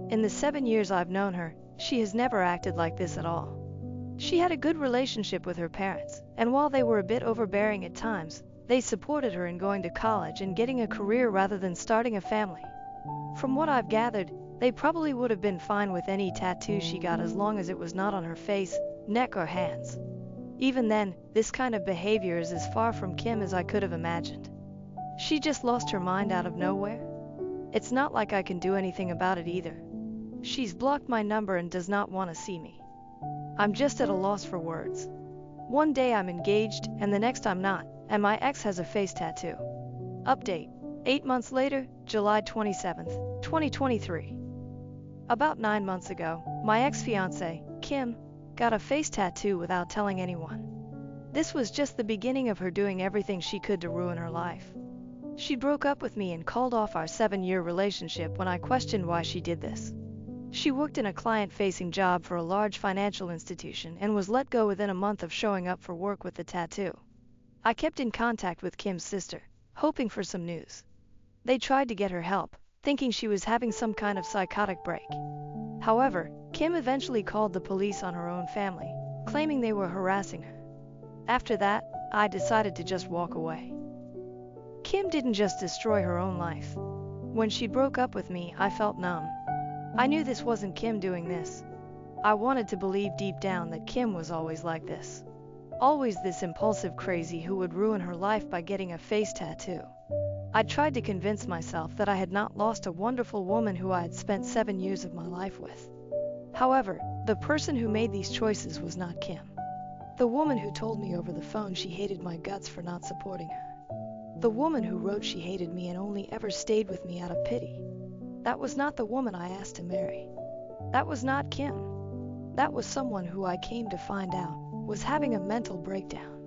In the 7 years I've known her, she has never acted like this at all. She had a good relationship with her parents, and while they were a bit overbearing at times, they supported her in going to college and getting a career rather than starting a family. From what I've gathered, they probably would have been fine with any tattoo she got as long as it was not on her face, neck, or hands. Even then, this kind of behavior is as far from Kim as I could have imagined. She just lost her mind out of nowhere. It's not like I can do anything about it either. She's blocked my number and does not want to see me. I'm just at a loss for words. One day I'm engaged, and the next I'm not, and my ex has a face tattoo. Update. 8 months later, July 27th, 2023. About 9 months ago, my ex-fiancée, Kim, got a face tattoo without telling anyone. This was just the beginning of her doing everything she could to ruin her life. She broke up with me and called off our 7-year relationship when I questioned why she did this. She worked in a client-facing job for a large financial institution and was let go within a month of showing up for work with the tattoo. I kept in contact with Kim's sister, hoping for some news. They tried to get her help, thinking she was having some kind of psychotic break. However, Kim eventually called the police on her own family, claiming they were harassing her. After that, I decided to just walk away. Kim didn't just destroy her own life. When she broke up with me, I felt numb. I knew this wasn't Kim doing this. I wanted to believe deep down that Kim was always like this. Always this impulsive crazy who would ruin her life by getting a face tattoo. I tried to convince myself that I had not lost a wonderful woman who I had spent 7 years of my life with. However, the person who made these choices was not Kim. The woman who told me over the phone she hated my guts for not supporting her. The woman who wrote she hated me and only ever stayed with me out of pity. That was not the woman I asked to marry. That was not Kim. That was someone who I came to find out was having a mental breakdown.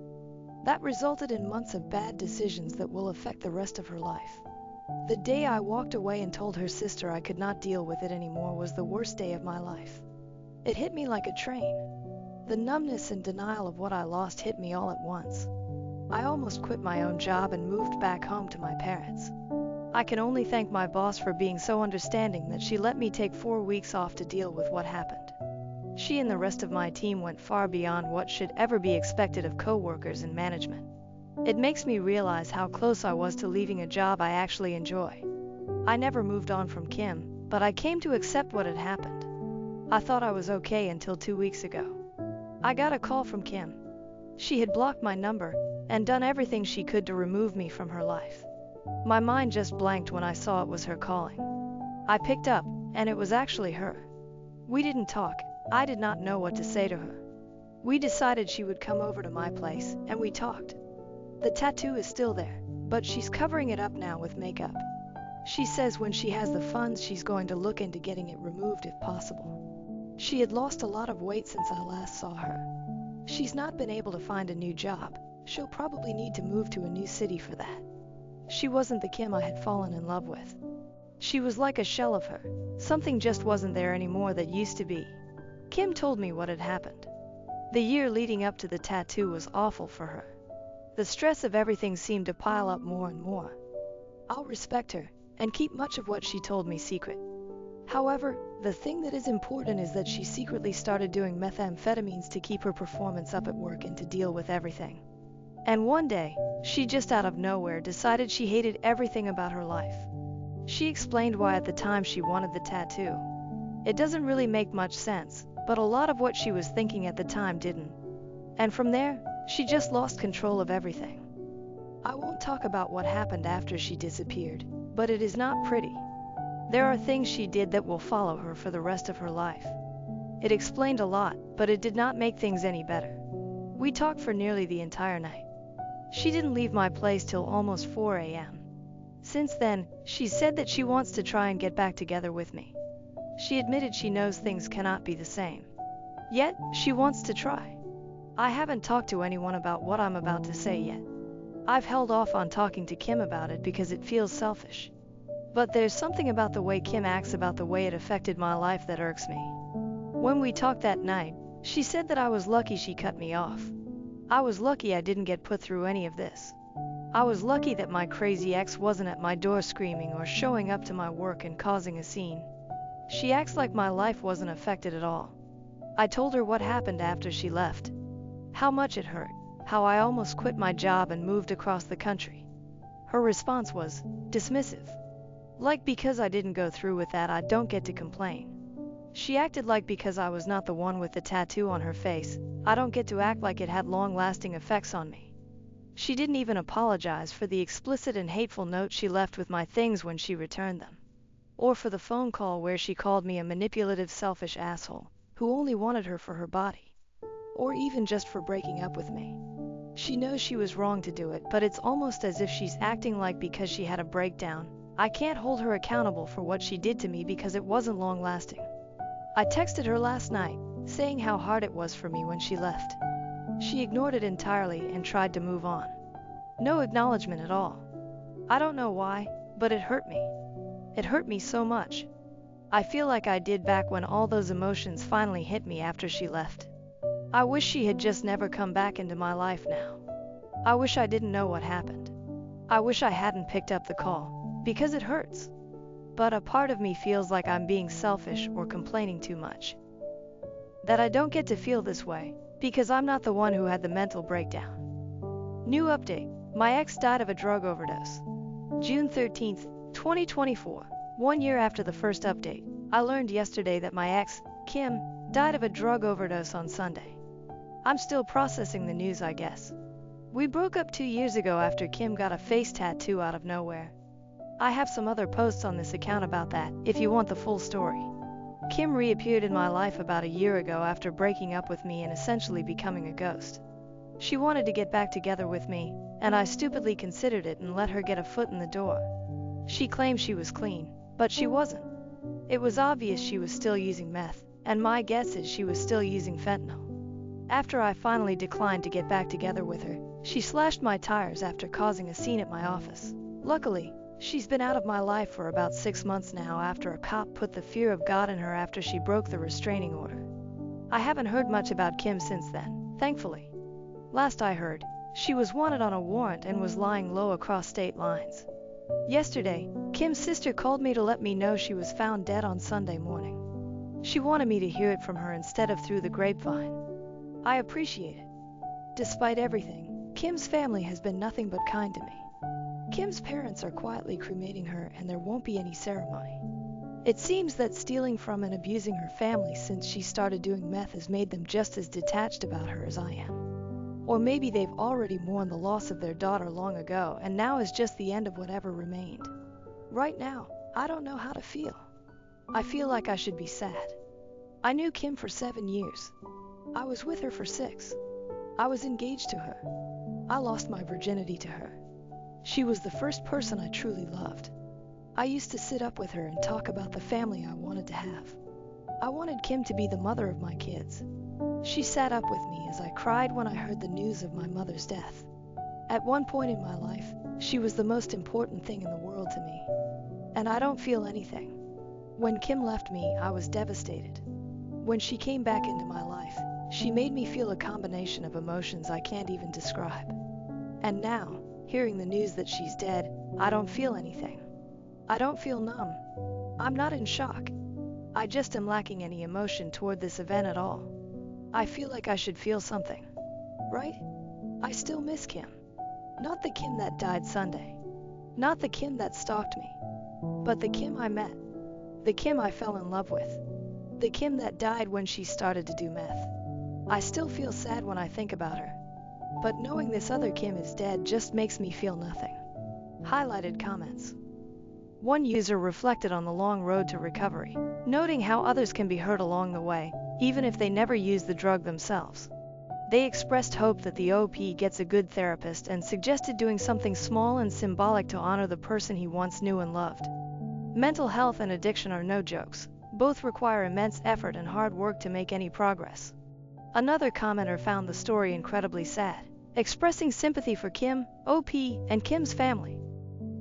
That resulted in months of bad decisions that will affect the rest of her life. The day I walked away and told her sister I could not deal with it anymore was the worst day of my life. It hit me like a train. The numbness and denial of what I lost hit me all at once. I almost quit my own job and moved back home to my parents. I can only thank my boss for being so understanding that she let me take 4 weeks off to deal with what happened. She and the rest of my team went far beyond what should ever be expected of coworkers and management. It makes me realize how close I was to leaving a job I actually enjoy. I never moved on from Kim, but I came to accept what had happened. I thought I was okay until 2 weeks ago. I got a call from Kim. She had blocked my number and done everything she could to remove me from her life. My mind just blanked when I saw it was her calling. I picked up, and it was actually her. We didn't talk. I did not know what to say to her. We decided she would come over to my place, and we talked. The tattoo is still there, but she's covering it up now with makeup. She says when she has the funds she's going to look into getting it removed if possible. She had lost a lot of weight since I last saw her. She's not been able to find a new job. She'll probably need to move to a new city for that. She wasn't the Kim I had fallen in love with. She was like a shell of her. Something just wasn't there anymore that used to be. Kim told me what had happened. The year leading up to the tattoo was awful for her. The stress of everything seemed to pile up more and more. I'll respect her and keep much of what she told me secret. However, the thing that is important is that she secretly started doing methamphetamines to keep her performance up at work and to deal with everything. And one day, she just out of nowhere decided she hated everything about her life. She explained why at the time she wanted the tattoo. It doesn't really make much sense, but a lot of what she was thinking at the time didn't. And from there, she just lost control of everything. I won't talk about what happened after she disappeared, but it is not pretty. There are things she did that will follow her for the rest of her life. It explained a lot, but it did not make things any better. We talked for nearly the entire night. She didn't leave my place till almost 4 a.m. Since then, she said that she wants to try and get back together with me. She admitted she knows things cannot be the same. Yet, she wants to try. I haven't talked to anyone about what I'm about to say yet. I've held off on talking to Kim about it because it feels selfish. But there's something about the way Kim acts about the way it affected my life that irks me. When we talked that night, she said that I was lucky she cut me off. I was lucky I didn't get put through any of this. I was lucky that my crazy ex wasn't at my door screaming or showing up to my work and causing a scene. She acts like my life wasn't affected at all. I told her what happened after she left. How much it hurt. How I almost quit my job and moved across the country. Her response was dismissive. Like because I didn't go through with that I don't get to complain. She acted like because I was not the one with the tattoo on her face, I don't get to act like it had long-lasting effects on me. She didn't even apologize for the explicit and hateful note she left with my things when she returned them. Or for the phone call where she called me a manipulative, selfish asshole who only wanted her for her body. Or even just for breaking up with me. She knows she was wrong to do it, but it's almost as if she's acting like because she had a breakdown, I can't hold her accountable for what she did to me because it wasn't long-lasting. I texted her last night, saying how hard it was for me when she left. She ignored it entirely and tried to move on. No acknowledgement at all. I don't know why, but it hurt me. It hurt me so much. I feel like I did back when all those emotions finally hit me after she left. I wish she had just never come back into my life now. I wish I didn't know what happened. I wish I hadn't picked up the call, because it hurts. But a part of me feels like I'm being selfish or complaining too much. That I don't get to feel this way, because I'm not the one who had the mental breakdown. New update. My ex died of a drug overdose. June 13, 2024. 1 year after the first update, I learned yesterday that my ex, Kim, died of a drug overdose on Sunday. I'm still processing the news, I guess. We broke up 2 years ago after Kim got a face tattoo out of nowhere. I have some other posts on this account about that, if you want the full story. Kim reappeared in my life about a year ago after breaking up with me and essentially becoming a ghost. She wanted to get back together with me, and I stupidly considered it and let her get a foot in the door. She claimed she was clean, but she wasn't. It was obvious she was still using meth, and my guess is she was still using fentanyl. After I finally declined to get back together with her, she slashed my tires after causing a scene at my office. Luckily, she's been out of my life for about 6 months now after a cop put the fear of God in her after she broke the restraining order. I haven't heard much about Kim since then, thankfully. Last I heard, she was wanted on a warrant and was lying low across state lines. Yesterday, Kim's sister called me to let me know she was found dead on Sunday morning. She wanted me to hear it from her instead of through the grapevine. I appreciate it. Despite everything, Kim's family has been nothing but kind to me. Kim's parents are quietly cremating her and there won't be any ceremony. It seems that stealing from and abusing her family since she started doing meth has made them just as detached about her as I am. Or maybe they've already mourned the loss of their daughter long ago and now is just the end of whatever remained. Right now, I don't know how to feel. I feel like I should be sad. I knew Kim for 7 years. I was with her for 6. I was engaged to her. I lost my virginity to her. She was the first person I truly loved. I used to sit up with her and talk about the family I wanted to have. I wanted Kim to be the mother of my kids. She sat up with me as I cried when I heard the news of my mother's death. At one point in my life, she was the most important thing in the world to me. And I don't feel anything. When Kim left me, I was devastated. When she came back into my life, she made me feel a combination of emotions I can't even describe. And now, hearing the news that she's dead, I don't feel anything. I don't feel numb. I'm not in shock. I just am lacking any emotion toward this event at all. I feel like I should feel something. Right? I still miss Kim. Not the Kim that died Sunday. Not the Kim that stalked me. But the Kim I met. The Kim I fell in love with. The Kim that died when she started to do meth. I still feel sad when I think about her. But knowing this other Kim is dead just makes me feel nothing. Highlighted comments. One user reflected on the long road to recovery, noting how others can be hurt along the way, even if they never use the drug themselves. They expressed hope that the OP gets a good therapist and suggested doing something small and symbolic to honor the person he once knew and loved. Mental health and addiction are no jokes. Both require immense effort and hard work to make any progress. Another commenter found the story incredibly sad, expressing sympathy for Kim, OP, and Kim's family.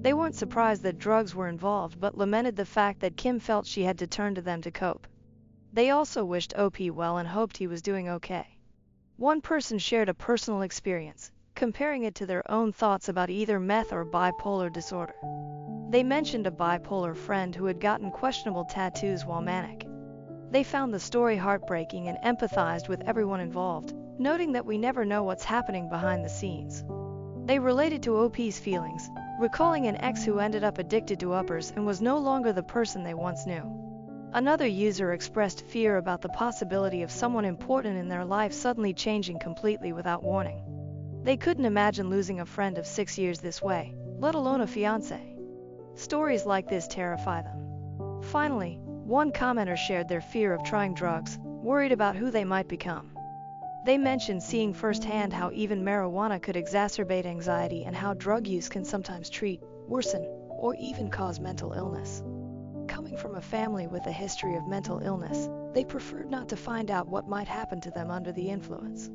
They weren't surprised that drugs were involved but lamented the fact that Kim felt she had to turn to them to cope. They also wished OP well and hoped he was doing okay. One person shared a personal experience, comparing it to their own thoughts about either meth or bipolar disorder. They mentioned a bipolar friend who had gotten questionable tattoos while manic. They found the story heartbreaking and empathized with everyone involved, noting that we never know what's happening behind the scenes. They related to OP's feelings, recalling an ex who ended up addicted to uppers and was no longer the person they once knew. Another user expressed fear about the possibility of someone important in their life suddenly changing completely without warning. They couldn't imagine losing a friend of 6 years this way, let alone a fiancé. Stories like this terrify them. Finally, one commenter shared their fear of trying drugs, worried about who they might become. They mentioned seeing firsthand how even marijuana could exacerbate anxiety and how drug use can sometimes treat, worsen, or even cause mental illness. Coming from a family with a history of mental illness, they preferred not to find out what might happen to them under the influence.